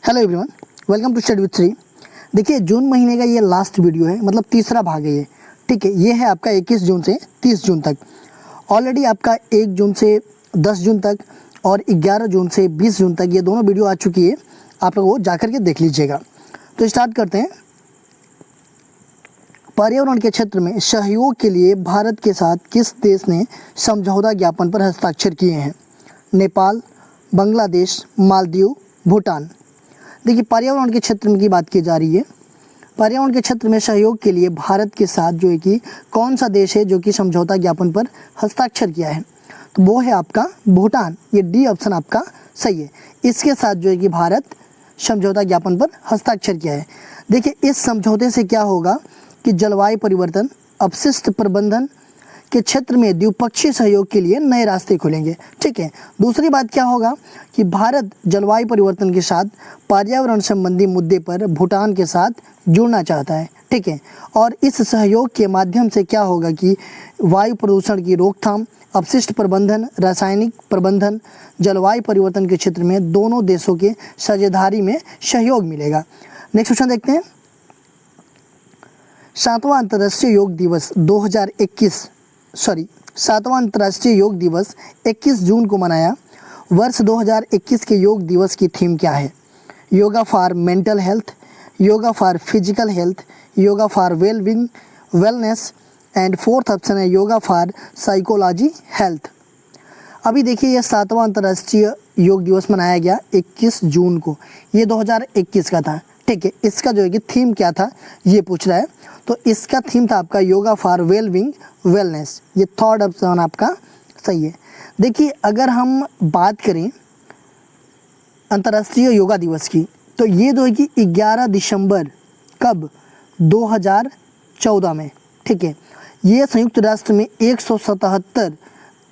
Hello everyone, welcome to study with Shri. देखिए, June महीने का ये लास्ट वीडियो है, मतलब तीसरा भाग है ये। ठीक है, ये है आपका 21 जून से 30 जून तक। ऑलरेडी आपका 1 जून से 10 जून तक और 11 जून से 20 जून तक ये दोनों वीडियो आ चुकी है। आप लोग वो जाकर के देख लीजिएगा। तो स्टार्ट करते हैं। पर्यावरण के क्षेत्र में सहयोग के लिए भारत के साथ किस देश ने समझौता ज्ञापन पर हस्ताक्षर किए हैं? नेपाल, बांग्लादेश, मालदीव, भूटान। देखिए, पर्यावरण के क्षेत्र में की बात की जा रही है। पर्यावरण के क्षेत्र में सहयोग के लिए भारत के साथ जो है कि कौन सा देश है जो कि समझौता ज्ञापन पर हस्ताक्षर किया है? तो वो है आपका भूटान। ये डी ऑप्शन आपका सही है। इसके साथ जो है कि भारत समझौता ज्ञापन पर हस्ताक्षर किया है। देखिए, इस समझौते से क्या होगा कि जलवायु परिवर्तन, अपशिष्ट प्रबंधन के क्षेत्र में द्विपक्षीय सहयोग के लिए नए रास्ते खुलेंगे। ठीक है। दूसरी बात क्या होगा कि भारत जलवायु परिवर्तन के साथ पर्यावरण संबंधी मुद्दे पर भूटान के साथ जुड़ना चाहता है। ठीक है। और इस सहयोग के माध्यम से क्या होगा कि वायु प्रदूषण की रोकथाम, अपशिष्ट प्रबंधन, रासायनिक प्रबंधन, जलवायु परिवर्तन के क्षेत्र में दोनों देशों के साझेदारी में सहयोग मिलेगा। नेक्स्ट क्वेश्चन देखते हैं। 7वां अंतर्राष्ट्रीय योग दिवस 7वां अंतर्राष्ट्रीय योग दिवस 21 जून को मनाया। वर्ष 2021 के योग दिवस की थीम क्या है? Yoga for mental health, yoga for physical health, yoga for wellness and fourth option है योगा फॉर साइकोलॉजी हेल्थ। अभी देखिए, यह 7वां अंतर्राष्ट्रीय योग दिवस मनाया गया 21 जून को। ये 2021 का था। ठीक है। इसका जो है कि थीम क्या था ये पूछ रहा है। तो इसका थीम था आपका योगा फॉर वेलनेस। ये थर्ड ऑप्शन आपका सही है। देखिए, अगर हम बात करें अंतर्राष्ट्रीय योगा दिवस की, तो ये जो है कि 11 दिसंबर कब 2014 में। ठीक है। ये संयुक्त राष्ट्र में 177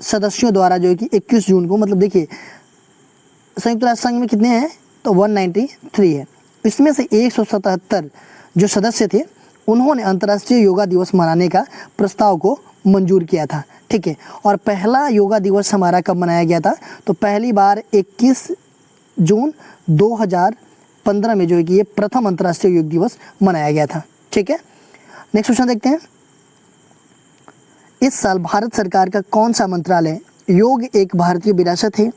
सदस्यों द्वारा जो है कि 21 जून को, मतलब देखिए संयुक्त राष्ट्र संघ में कितने हैं तो 193 है। इसमें से 177 जो सदस्य थे उन्होंने अंतर्राष्ट्रीय योगा दिवस मनाने का प्रस्ताव को मंजूर किया था। ठीक है। और पहला योगा दिवस हमारा कब मनाया गया था? तो पहली बार 21 जून 2015 में जो है कि ये प्रथम अंतर्राष्ट्रीय योग दिवस मनाया गया था। ठीक है। नेक्स्ट क्वेश्चन देखते हैं। इस साल भारत सरकार का कौन सा मंत्रालय योग एक भारतीय विरासत है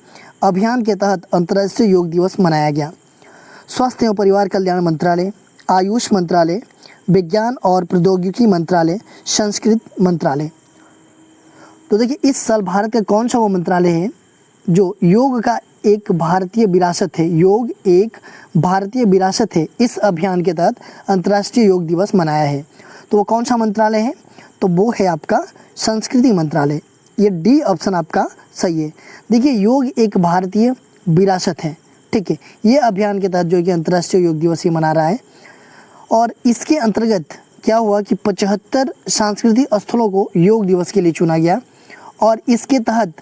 अभियान के तहत अंतर्राष्ट्रीय योग दिवस मनाया गया? स्वास्थ्य एवं परिवार कल्याण मंत्रालय, आयुष मंत्रालय, विज्ञान और प्रौद्योगिकी मंत्रालय, संस्कृति मंत्रालय। तो देखिए, इस साल भारत का कौन सा वो मंत्रालय है जो योग का एक भारतीय विरासत है, योग एक भारतीय विरासत है, इस अभियान के तहत अंतर्राष्ट्रीय योग दिवस मनाया है? तो वो कौन सा मंत्रालय है? तो वो है आपका संस्कृति मंत्रालय। ये डी ऑप्शन आपका सही है। देखिए, योग एक भारतीय विरासत है। ठीक है। ये अभियान के तहत जो कि अंतर्राष्ट्रीय योग दिवस ही मना रहा है। और इसके अंतर्गत क्या हुआ कि 75 सांस्कृतिक स्थलों को योग दिवस के लिए चुना गया। और इसके तहत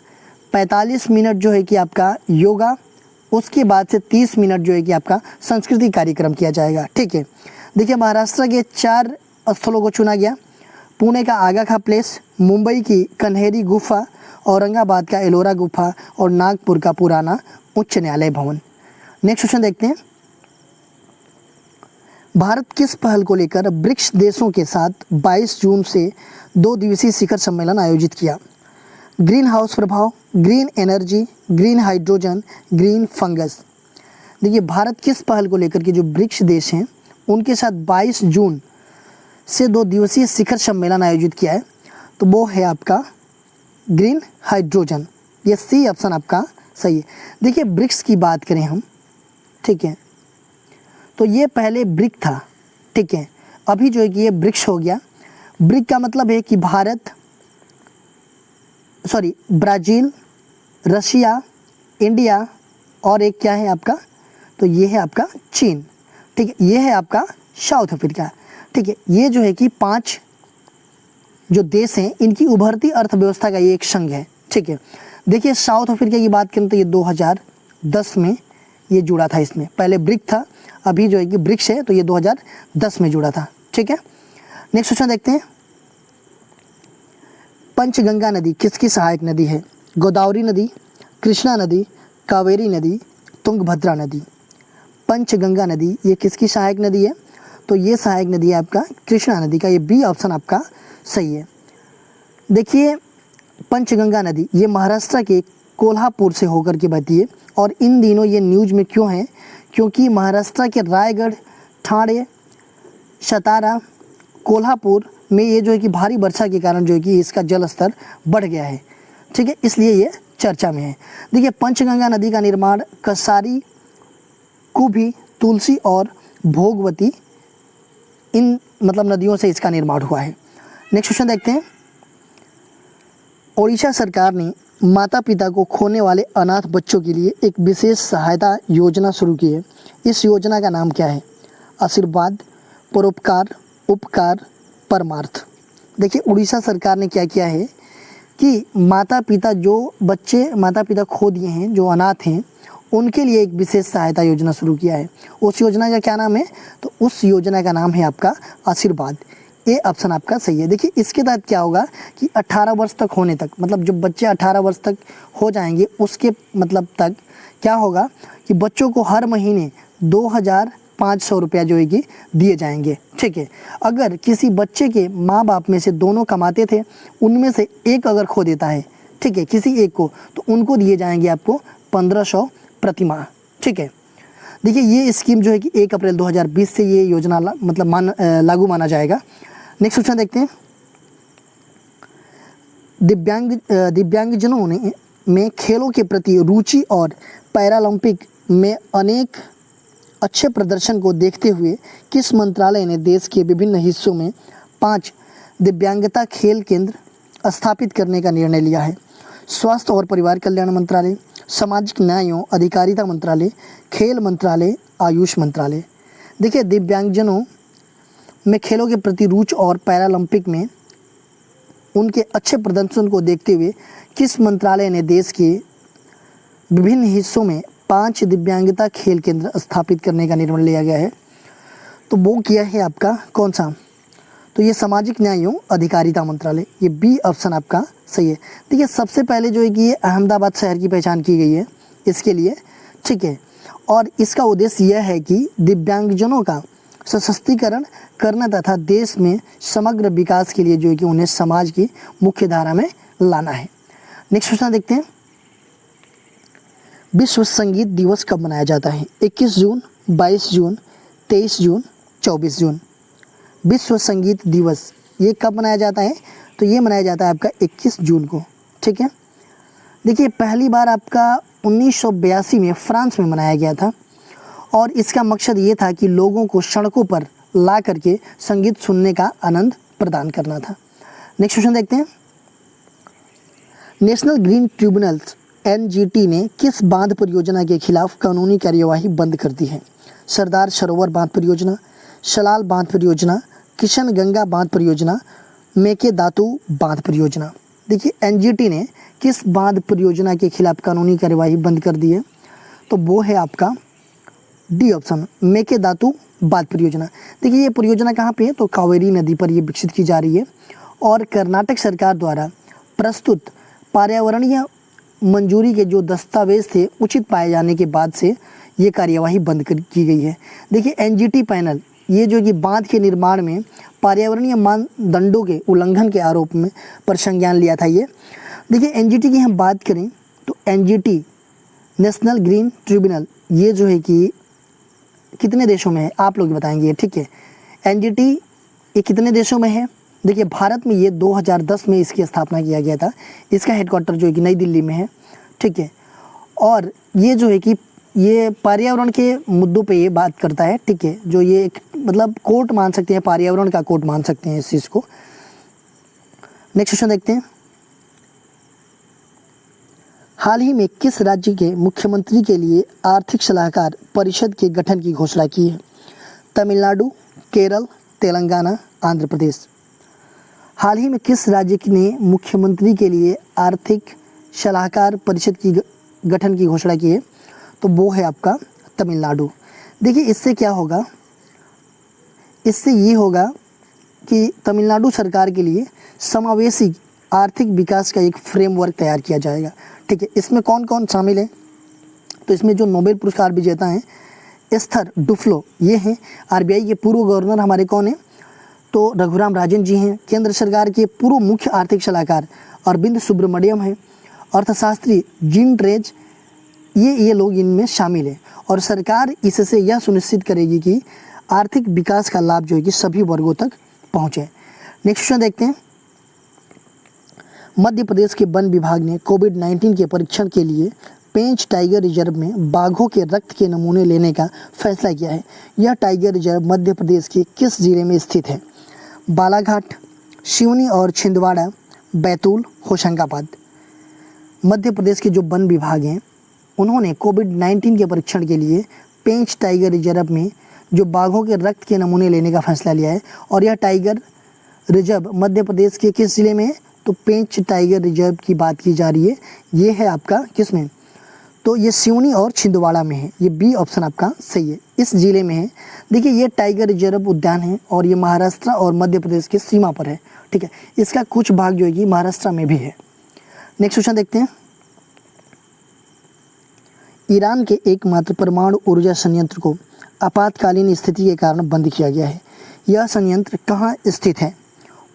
45 मिनट जो है कि आपका योगा, उसके बाद से 30 मिनट जो है कि आपका सांस्कृतिक कार्यक्रम किया जाएगा। ठीक है। देखिए, महाराष्ट्र के 4 स्थलों को चुना गया। पुणे का आगा खा प्लेस, मुंबई की कन्हेरी गुफा, औरंगाबाद का एलोरा गुफा और नागपुर का पुराना उच्च न्यायालय भवन। नेक्स्ट क्वेश्चन देखते हैं। भारत किस पहल को लेकर ब्रिक्स देशों के साथ 22 जून से 2 दिवसीय शिखर सम्मेलन आयोजित किया? ग्रीन हाउस प्रभाव, green energy, green hydrogen, green fungus. देखिए, भारत किस पहल को लेकर के जो ब्रिक्स देश हैं उनके साथ 22 जून से 2 दिवसीय शिखर सम्मेलन आयोजित किया है? तो वो है आपका ग्रीन हाइड्रोजन। ये सी ऑप्शन आपका सही है। देखिए, ब्रिक्स की बात करें हम, ठीक है, तो ये पहले ब्रिक था। ठीक है। अभी जो है कि ये ब्रिक्स हो गया। ब्रिक का मतलब है कि ब्राज़ील, रशिया, इंडिया और एक क्या है आपका, तो ये है आपका चीन। ठीक है। ये है आपका साउथ अफ्रीका। ठीक है। ये जो है कि 5 जो देश हैं इनकी उभरती अर्थव्यवस्था का ये एक संघ है। ठीक है। देखिए, साउथ अफ्रीका की बात करें तो ये 2010 में ये जुड़ा था। इसमें पहले ब्रिक था, अभी जो है कि ब्रिक्स है, तो ये 2010 में जुड़ा था। ठीक है। नेक्स्ट क्वेश्चन देखते हैं। पंचगंगा नदी किसकी सहायक नदी है? गोदावरी नदी, कृष्णा नदी, कावेरी नदी, तुंगभद्रा नदी। पंचगंगा नदी ये किसकी सहायक नदी है? तो ये सहायक नदी है आपका कृष्णा नदी का। ये बी ऑप्शन आपका सही है। देखिए पंचगंगा नदी ये महाराष्ट्र के कोल्हापुर से होकर के बहती है और इन दिनों ये न्यूज़ में क्यों है? क्योंकि महाराष्ट्र के रायगढ़, ठाणे, सतारा, कोल्हापुर में ये जो है कि भारी वर्षा के कारण जो है कि इसका जल स्तर बढ़ गया है, ठीक है, इसलिए ये चर्चा में है। देखिए पंचगंगा नदी का निर्माण कसारी, कुभी, तुलसी और भोगवती इन मतलब नदियों से इसका निर्माण हुआ है। नेक्स्ट क्वेश्चन देखते हैं। ओडिशा सरकार ने माता पिता को खोने वाले अनाथ बच्चों के लिए एक विशेष सहायता योजना शुरू की है। इस योजना का नाम क्या है? आशीर्वाद, परोपकार, उपकार, परमार्थ। देखिए उड़ीसा सरकार ने क्या किया है कि माता पिता खो दिए हैं, जो अनाथ हैं, उनके लिए एक विशेष सहायता योजना शुरू किया है। उस योजना का क्या नाम है? तो उस योजना का नाम है आपका आशीर्वाद। ये ऑप्शन आपका सही है। देखिए इसके तहत क्या होगा कि 18 वर्ष तक होने तक, मतलब जब बच्चे 18 वर्ष तक हो जाएंगे उसके मतलब तक क्या होगा कि बच्चों को हर महीने 2500 रुपया जो है कि दिए जाएंगे, ठीक है। अगर किसी बच्चे के माँ बाप में से दोनों कमाते थे, उनमें से एक अगर खो देता है, ठीक है, किसी एक को, तो उनको दिए जाएंगे आपको 1500 प्रति माह, ठीक है। देखिए ये स्कीम जो है कि 1 अप्रैल 2020 से ये योजना लागू माना जाएगा। नेक्स्ट क्वेश्चन देखते हैं। दिव्यांगजनों ने में खेलों के प्रति रुचि और पैरालंपिक में अनेक अच्छे प्रदर्शन को देखते हुए किस मंत्रालय ने देश के विभिन्न हिस्सों में 5 दिव्यांगता खेल केंद्र स्थापित करने का निर्णय लिया है? स्वास्थ्य और परिवार कल्याण मंत्रालय, सामाजिक न्याय एवं अधिकारिता मंत्रालय, खेल मंत्रालय, आयुष मंत्रालय। देखिए दिव्यांगजनों में खेलों के प्रति रुचि और पैरालंपिक में उनके अच्छे प्रदर्शन को देखते हुए किस मंत्रालय ने देश के विभिन्न हिस्सों में 5 दिव्यांगता खेल केंद्र स्थापित करने का निर्णय लिया गया है? तो वो किया है आपका कौन सा? तो ये सामाजिक न्याय एवं अधिकारिता मंत्रालय। ये बी ऑप्शन आपका सही है। देखिए सबसे पहले जो है कि ये अहमदाबाद शहर की पहचान की गई है इसके लिए, ठीक है, और इसका उद्देश्य यह है कि दिव्यांगजनों का सशक्तिकरण करना तथा देश में समग्र विकास के लिए जो है कि उन्हें समाज की मुख्य धारा में लाना है। नेक्स्ट क्वेश्चन देखते हैं। विश्व संगीत दिवस कब मनाया जाता है? 21 जून, 22 जून, 23 जून, 24 जून। विश्व संगीत दिवस ये कब मनाया जाता है? तो ये मनाया जाता है आपका 21 जून को, ठीक है। देखिए पहली बार आपका 1982 में फ्रांस में मनाया गया था और इसका मकसद ये था कि लोगों को सड़कों पर ला करके संगीत सुनने का आनंद प्रदान करना था। नेक्स्ट क्वेश्चन देखते हैं। नेशनल ग्रीन ट्रिब्यूनल NGT ने किस बांध परियोजना के खिलाफ कानूनी कार्यवाही बंद कर दी है? सरदार सरोवर बांध परियोजना, शलाल बांध परियोजना, किशन गंगा बांध परियोजना, मेकेदातु बांध परियोजना। देखिए NGT ने किस बांध परियोजना के खिलाफ कानूनी कार्यवाही बंद कर दी है? तो वो है आपका डी ऑप्शन, मेकेदातु बांध परियोजना। देखिए ये परियोजना कहाँ पे है? तो कावेरी नदी पर ये विकसित की जा रही है और कर्नाटक सरकार द्वारा प्रस्तुत पर्यावरणीय मंजूरी के जो दस्तावेज थे उचित पाए जाने के बाद से ये कार्यवाही बंद की गई है। देखिए NGT पैनल ये जो कि बांध के निर्माण में पर्यावरणीय मानदंडों के उल्लंघन के आरोप में पर संज्ञान लिया था ये। देखिए NGT की हम बात करें तो NGT नेशनल ग्रीन ट्रिब्यूनल ये जो है कि कितने देशों में है आप लोग बताएंगे, ठीक है। NGT ये कितने देशों में है? देखिए भारत में ये 2010 में इसकी स्थापना किया गया था। इसका हेडक्वार्टर जो है कि नई दिल्ली में है, ठीक है। और ये जो है कि ये पर्यावरण के मुद्दों पे ये बात करता है, ठीक है, जो ये एक मतलब कोर्ट मान सकते हैं, पर्यावरण का कोर्ट मान सकते हैं इस चीज़ को। नेक्स्ट क्वेश्चन देखते हैं। हाल ही में किस राज्य के मुख्यमंत्री के लिए आर्थिक सलाहकार परिषद के गठन की घोषणा की है? तमिलनाडु, केरल, तेलंगाना, आंध्र प्रदेश। हाल ही में किस राज्य ने मुख्यमंत्री के लिए आर्थिक सलाहकार परिषद की गठन की घोषणा की है? तो वो है आपका तमिलनाडु। देखिए इससे क्या होगा, इससे ये होगा कि तमिलनाडु सरकार के लिए समावेशी आर्थिक विकास का एक फ्रेमवर्क तैयार किया जाएगा, ठीक है। इसमें कौन कौन शामिल है? तो इसमें जो नोबेल पुरस्कार विजेता हैं एस्थर डुफ्लो ये हैं। आरबीआई के पूर्व गवर्नर हमारे कौन हैं? तो रघुराम राजन जी हैं। केंद्र सरकार के पूर्व मुख्य आर्थिक सलाहकार अरविंद सुब्रमण्यम हैं। अर्थशास्त्री जीन ट्रेज ये लोग इनमें शामिल हैं। और सरकार इससे यह सुनिश्चित करेगी कि आर्थिक विकास का लाभ जो है कि सभी वर्गों तक पहुँचे। नेक्स्ट क्वेश्चन देखते हैं। मध्य प्रदेश के वन विभाग ने कोविड-19 के परीक्षण के लिए पेंच टाइगर रिजर्व में बाघों के रक्त के नमूने लेने का फैसला किया है। यह टाइगर रिजर्व मध्य प्रदेश के किस जिले में स्थित है? बालाघाट, सिवनी और छिंदवाड़ा, बैतूल, होशंगाबाद। मध्य प्रदेश के जो वन विभाग हैं उन्होंने कोविड-19 के परीक्षण के लिए पेंच टाइगर रिजर्व में जो बाघों के रक्त के नमूने लेने का फैसला लिया है। और यह टाइगर रिजर्व मध्य प्रदेश के किस जिले में है? तो पेंच टाइगर रिजर्व की बात की जा रही है। ये है आपका किस में? तो ये सिवनी और छिंदवाड़ा में है। ये बी ऑप्शन आपका सही है, इस जिले में है। देखिए ये टाइगर रिजर्व उद्यान है और ये महाराष्ट्र और मध्य प्रदेश की सीमा पर है। ठीक है, इसका कुछ भाग जो है कि महाराष्ट्र में भी है। नेक्स्ट क्वेश्चन देखते हैं। ईरान के एकमात्र परमाणु ऊर्जा संयंत्र को आपातकालीन स्थिति के कारण बंद किया गया है। यह संयंत्र कहाँ स्थित है?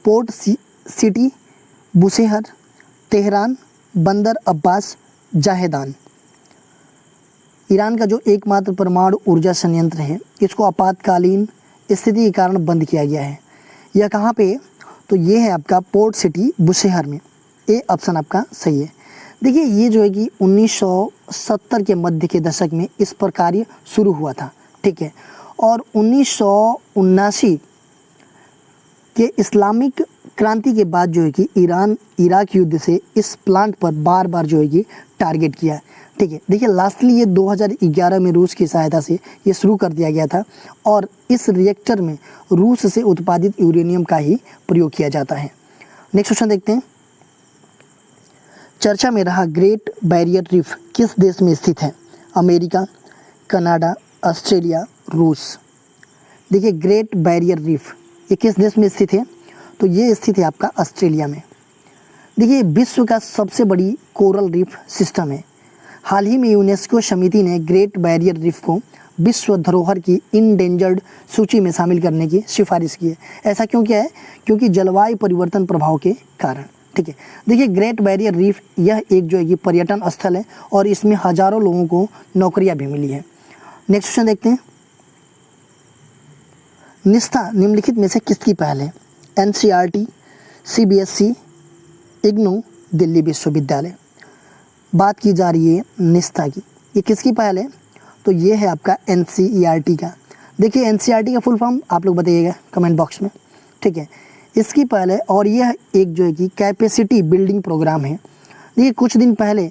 पोर्ट सिटी, बुशेहर, तेहरान, बंदर अब्बास, जाहेदान। ईरान का जो एकमात्र परमाणु ऊर्जा संयंत्र है इसको आपातकालीन स्थिति के कारण बंद किया गया है। यह कहाँ पे है? तो ये है आपका पोर्ट सिटी बुशेहर में। ए ऑप्शन आपका सही है। देखिए ये जो है कि 1970 के मध्य के दशक में इस पर कार्य शुरू हुआ था। ठीक है, और 1979 के इस्लामिक क्रांति के बाद जो है कि ईरान इराक युद्ध से इस प्लांट पर बार बार जो है कि टारगेट किया है। ठीक है, देखिए लास्टली ये 2011 में रूस की सहायता से ये शुरू कर दिया गया था और इस रिएक्टर में रूस से उत्पादित यूरेनियम का ही प्रयोग किया जाता है। नेक्स्ट क्वेश्चन देखते हैं। चर्चा में रहा ग्रेट बैरियर रीफ किस देश में स्थित है? अमेरिका, कनाडा, ऑस्ट्रेलिया, रूस। देखिए ग्रेट बैरियर रीफ ये किस देश में स्थित है? तो ये स्थित है आपका ऑस्ट्रेलिया में। देखिए विश्व का सबसे बड़ी कोरल रीफ सिस्टम है। हाल ही में यूनेस्को समिति ने ग्रेट बैरियर रीफ को विश्व धरोहर की इंडेंजर्ड सूची में शामिल करने की सिफारिश की है। ऐसा क्यों किया है? क्योंकि जलवायु परिवर्तन प्रभाव के कारण। ठीक है, देखिए ग्रेट बैरियर रीफ यह एक जो है कि पर्यटन स्थल है और इसमें हजारों लोगों को नौकरियां भी मिली है। नेक्स्ट क्वेश्चन देखते हैं। निष्ठा निम्नलिखित में से किसकी पहल है? एनसीईआरटी, सीबीएसई, इग्नू, दिल्ली विश्वविद्यालय। बात की जा रही है निष्ठा की, ये किसकी पहल है? तो ये है आपका एनसीईआरटी का। देखिए एनसीईआरटी का फुल फॉर्म आप लोग बताइएगा कमेंट बॉक्स में। ठीक है, इसकी पहल है और यह एक जो है कि कैपेसिटी बिल्डिंग प्रोग्राम है। देखिए कुछ दिन पहले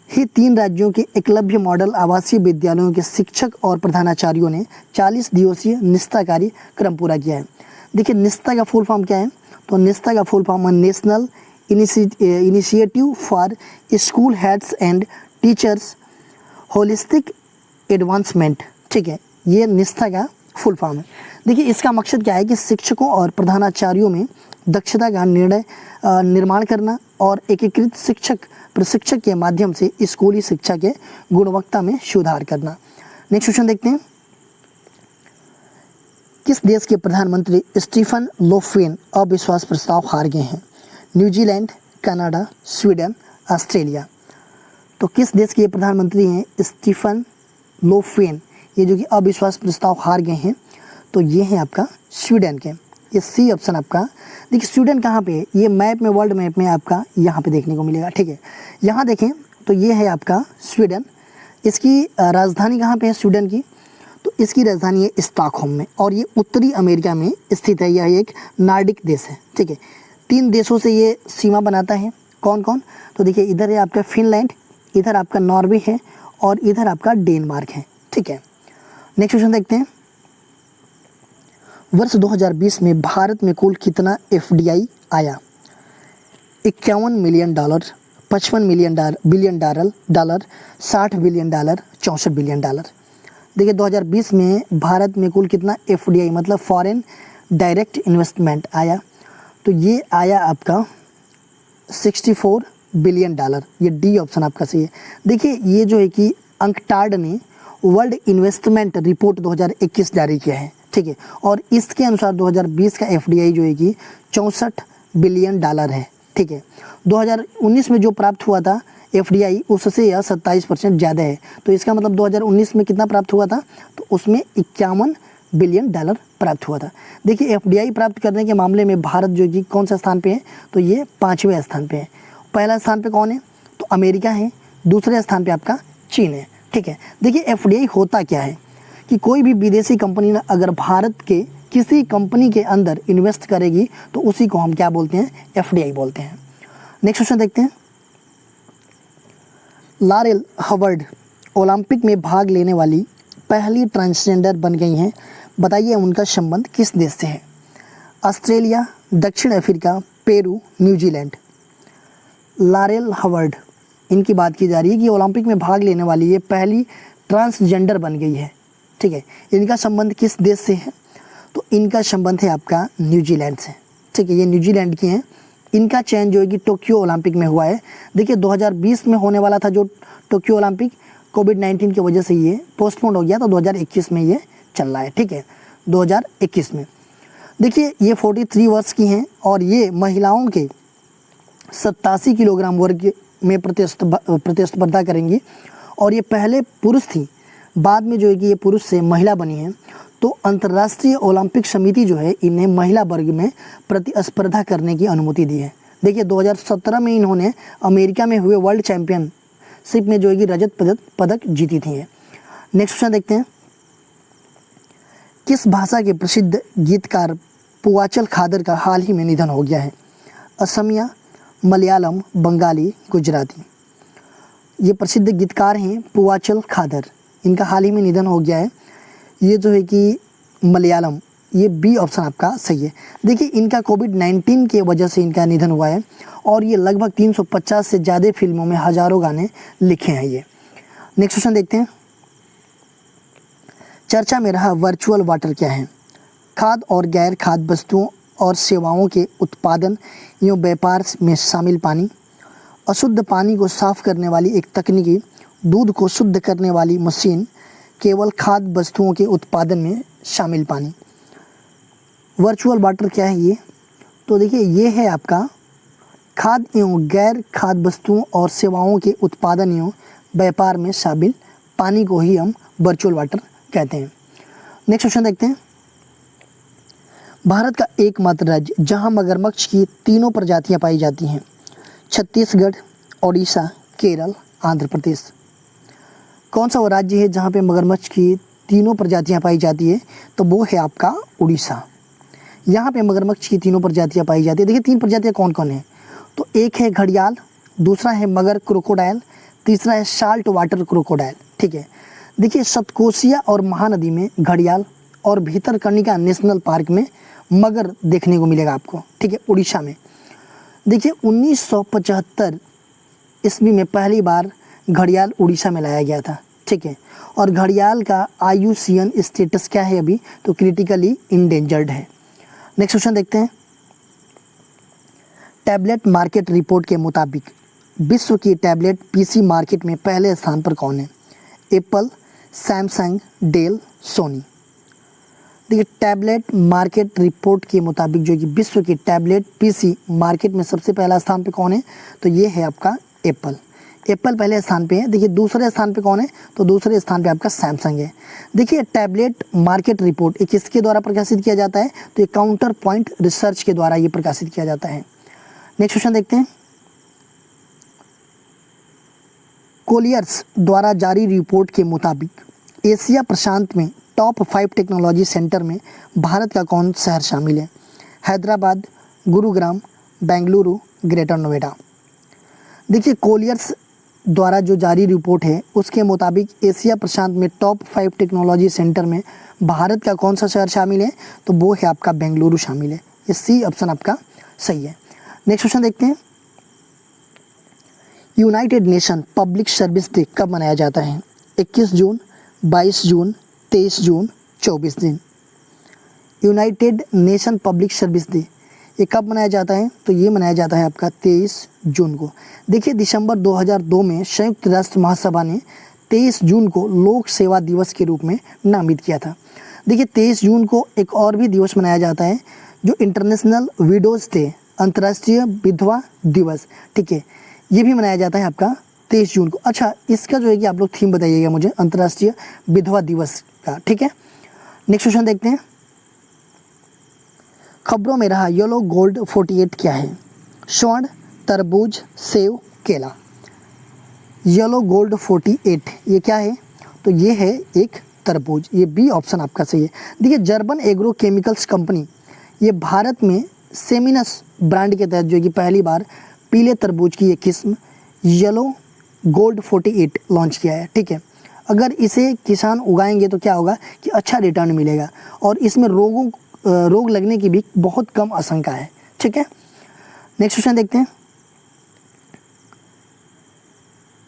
ही 3 राज्यों के एकलव्य मॉडल आवासीय विद्यालयों के शिक्षक और प्रधानाचार्यों ने 40 दिवसीय निष्ठा कार्यक्रम पूरा किया है। देखिए निष्ठा का फुल फॉर्म क्या है? तो निष्ठा का फुल फॉर्म है national initiative for school heads and teachers holistic advancement. ठीक है, ये निष्ठा का फुल फॉर्म है। देखिए इसका मकसद क्या है कि शिक्षकों और प्रधानाचार्यों में दक्षता का निर्माण करना और एकीकृत शिक्षक प्रशिक्षक के माध्यम से स्कूली शिक्षा के गुणवत्ता में सुधार करना। नेक्स्ट क्वेश्चन देखते हैं। किस देश के प्रधानमंत्री स्टीफन लोफवेन अविश्वास प्रस्ताव हार गए हैं? New Zealand, Canada, Sweden, Australia. तो किस देश के प्रधानमंत्री हैं स्टीफन लोफवेन, ये जो कि अविश्वास प्रस्ताव हार गए हैं? तो ये हैं आपका स्वीडन के। ये सी ऑप्शन आपका। देखिए स्वीडन कहाँ पे है? ये मैप में, वर्ल्ड मैप में आपका यहाँ पे देखने को मिलेगा। ठीक है, यहाँ देखें तो ये है आपका स्वीडन। इसकी राजधानी कहाँ पे है स्वीडन की? तो इसकी राजधानी है स्टॉकहोम में और ये उत्तरी अमेरिका में स्थित है। यह एक नार्डिक देश है। ठीक है, 3 देशों से ये सीमा बनाता है। कौन कौन? तो देखिए इधर है आपका फिनलैंड, इधर आपका नॉर्वे है और इधर आपका डेनमार्क है। ठीक है, नेक्स्ट क्वेश्चन देखते हैं। वर्ष 2020 में भारत में कुल कितना एफडीआई आया? 51 million dollar, 55 billion dollar, 60 billion dollar, 64 billion dollar. देखिए 2020 में भारत में कुल कितना एफडीआई मतलब फॉरेन डायरेक्ट इन्वेस्टमेंट आया? तो ये आया आपका 64 बिलियन डॉलर। ये डी ऑप्शन आपका सही है। देखिए ये जो है कि अंकटाड ने वर्ल्ड इन्वेस्टमेंट रिपोर्ट 2021 जारी किया है, ठीक है। और इसके अनुसार 2020 का एफडीआई जो है कि 64 बिलियन डॉलर है, ठीक है। 2019 में जो प्राप्त हुआ था एफडीआई उससे यह 27% ज़्यादा है। तो इसका मतलब 2019 में कितना प्राप्त हुआ था, तो उसमें 51 बिलियन डॉलर प्राप्त हुआ था। देखिए एफडीआई प्राप्त करने के मामले में भारत जो कि कौन सा स्थान पे है, तो ये 5वें स्थान पे है। पहला स्थान पे कौन है, तो अमेरिका है। दूसरे स्थान पे आपका चीन है, ठीक है। देखिए एफडीआई होता क्या है कि कोई भी विदेशी कंपनी ना अगर भारत के किसी कंपनी के अंदर इन्वेस्ट करेगी तो उसी को हम क्या बोलते हैं, एफडीआई बोलते हैं। नेक्स्ट क्वेश्चन देखते हैं। लॉरेल हवर्ड ओलंपिक में भाग लेने वाली पहली ट्रांसजेंडर बन गई हैं। बताइए उनका संबंध किस देश से है। ऑस्ट्रेलिया, दक्षिण Africa, Peru, New Zealand. Laurel Howard इनकी बात की जा रही है कि ओलंपिक में भाग लेने वाली ये पहली ट्रांसजेंडर बन गई है, ठीक है। इनका संबंध किस देश से है, तो इनका संबंध है आपका न्यूजीलैंड से, ठीक है। ये न्यूजीलैंड की हैं। इनका चयन जो है कि टोक्यो ओलंपिक में हुआ है। देखिए 2020 में होने वाला था जो टोक्यो ओलंपिक, कोविड-19 की वजह से ये पोस्टपोन हो गया, तो 2021 में ये चल रहा है, ठीक है, 2021 में। देखिए ये 43 वर्ष की हैं और ये महिलाओं के 87 किलोग्राम वर्ग में प्रतिस्पर्धा करेंगी और ये पहले पुरुष थी, बाद में जो है कि ये पुरुष से महिला बनी हैं। तो अंतर्राष्ट्रीय ओलंपिक समिति जो है इन्हें महिला वर्ग में प्रतिस्पर्धा करने की अनुमति दी है। देखिए 2017 में इन्होंने अमेरिका में हुए वर्ल्ड चैंपियनशिप में जो है कि रजत पदक जीती थी। नेक्स्ट क्वेश्चन देखते हैं। किस भाषा के प्रसिद्ध गीतकार पूवाचल खादर का हाल ही में निधन हो गया है। असमिया, मलयालम, बंगाली, गुजराती। ये प्रसिद्ध गीतकार हैं पूवाचल खादर, इनका हाल ही में निधन हो गया है। ये जो है कि मलयालम, ये बी ऑप्शन आपका सही है। देखिए इनका कोविड-19 के वजह से इनका निधन हुआ है और ये लगभग 350 से ज़्यादा फिल्मों में हज़ारों गाने लिखे हैं ये। नेक्स्ट क्वेश्चन देखते हैं। चर्चा में रहा वर्चुअल वाटर क्या है। खाद्य और गैर खाद्य वस्तुओं और सेवाओं के उत्पादन एवं व्यापार में शामिल पानी। अशुद्ध पानी को साफ करने वाली एक तकनीकी। दूध को शुद्ध करने वाली मशीन। केवल खाद्य वस्तुओं के उत्पादन में शामिल पानी। वर्चुअल वाटर क्या है ये, तो देखिए ये है आपका खाद्य एवं गैर खाद्य वस्तुओं और सेवाओं के उत्पादन एवं व्यापार में शामिल पानी को ही हम वर्चुअल वाटर कहते हैं। नेक्स्ट क्वेश्चन देखते हैं। भारत का एकमात्र राज्य जहां मगरमच्छ की तीनों प्रजातियां पाई जाती हैं। छत्तीसगढ़, ओडिशा, केरल, आंध्र प्रदेश। कौन सा वो राज्य है जहाँ पे मगरमच्छ की तीनों प्रजातियाँ पाई जाती है, तो वो है आपका उड़ीसा। यहाँ पे मगरमच्छ की तीनों प्रजातियाँ पाई जाती है। देखिए 3 प्रजातियाँ कौन कौन है, तो एक है घड़ियाल, दूसरा है मगर क्रोकोडाइल, तीसरा है साल्ट वाटर क्रोकोडाइल, ठीक है। देखिए सतकोशिया और महानदी में घड़ियाल और भितरकनिका नेशनल पार्क में मगर देखने को मिलेगा आपको, ठीक है, उड़ीसा में। देखिए 1975 ईस्वी में पहली बार घड़ियाल उड़ीसा में लाया गया था, ठीक है। और घड़ियाल का IUCN स्टेटस क्या है अभी, तो क्रिटिकली इंडेंजर्ड है। नेक्स्ट क्वेश्चन देखते हैं। टैबलेट मार्केट रिपोर्ट के मुताबिक विश्व की टैबलेट PC मार्केट में पहले स्थान पर कौन है। Apple, Samsung, Dell, Sony. देखिए टैबलेट मार्केट रिपोर्ट के मुताबिक जो कि विश्व की टैबलेट PC मार्केट में सबसे पहला स्थान पे कौन है, तो ये है आपका एप्पल। एप्पल पहले स्थान पे है। देखिए दूसरे स्थान पे कौन है, तो दूसरे स्थान पे आपका सैमसंग है। देखिए टैबलेट मार्केट रिपोर्ट ये किसके द्वारा प्रकाशित किया जाता है, तो ये काउंटर पॉइंट रिसर्च के द्वारा ये प्रकाशित किया जाता है। नेक्स्ट क्वेश्चन देखते हैं। कोलियर्स द्वारा जारी रिपोर्ट के मुताबिक एशिया प्रशांत में टॉप 5 टेक्नोलॉजी सेंटर में भारत का कौन शहर शामिल है। हैदराबाद, गुरुग्राम, बेंगलुरु, ग्रेटर नोएडा। देखिए कोलियर्स द्वारा जो जारी रिपोर्ट है उसके मुताबिक एशिया प्रशांत में टॉप 5 टेक्नोलॉजी सेंटर में भारत का कौन सा शहर शामिल है, तो वो है आपका बेंगलुरु शामिल है। ये C ऑप्शन आपका सही है। नेक्स्ट क्वेश्चन देखते हैं। United nation public service day कब मनाया जाता है। 21 जून, 22 जून, 23 जून, 24 दिन। United nation public service day ये कब मनाया जाता है, तो ये मनाया जाता है आपका 23 जून को। देखिए दिसंबर 2002 में संयुक्त राष्ट्र महासभा ने 23 जून को लोक सेवा दिवस के रूप में नामित किया था। देखिए 23 जून को एक और भी दिवस मनाया जाता है जो इंटरनेशनल विडोज डे, अंतर्राष्ट्रीय विधवा दिवस, ठीक है, ये भी मनाया जाता है आपका 23 जून को। अच्छा, इसका जो है कि आप लोग थीम बताइएगा मुझे अंतर्राष्ट्रीय विधवा दिवस का, ठीक है। नेक्स्ट क्वेश्चन देखते हैं। खबरों में रहा येलो गोल्ड 48 क्या है? स्वर्ण, तरबूज, सेब, केला। येलो गोल्ड 48 ये क्या है? तो ये है एक तरबूज, ये बी ऑप्शन आपका सही है। देखिए जर्मन एग्रो केमिकल्स कंपनी ये भारत में सेमिनस ब्रांड के तहत जो है कि पहली बार पीले तरबूज की ये किस्म येलो गोल्ड 48 लॉन्च किया है, ठीक है। अगर इसे किसान उगाएंगे तो क्या होगा कि अच्छा रिटर्न मिलेगा और इसमें रोग लगने की भी बहुत कम आशंका है, ठीक है। नेक्स्ट क्वेश्चन देखते हैं।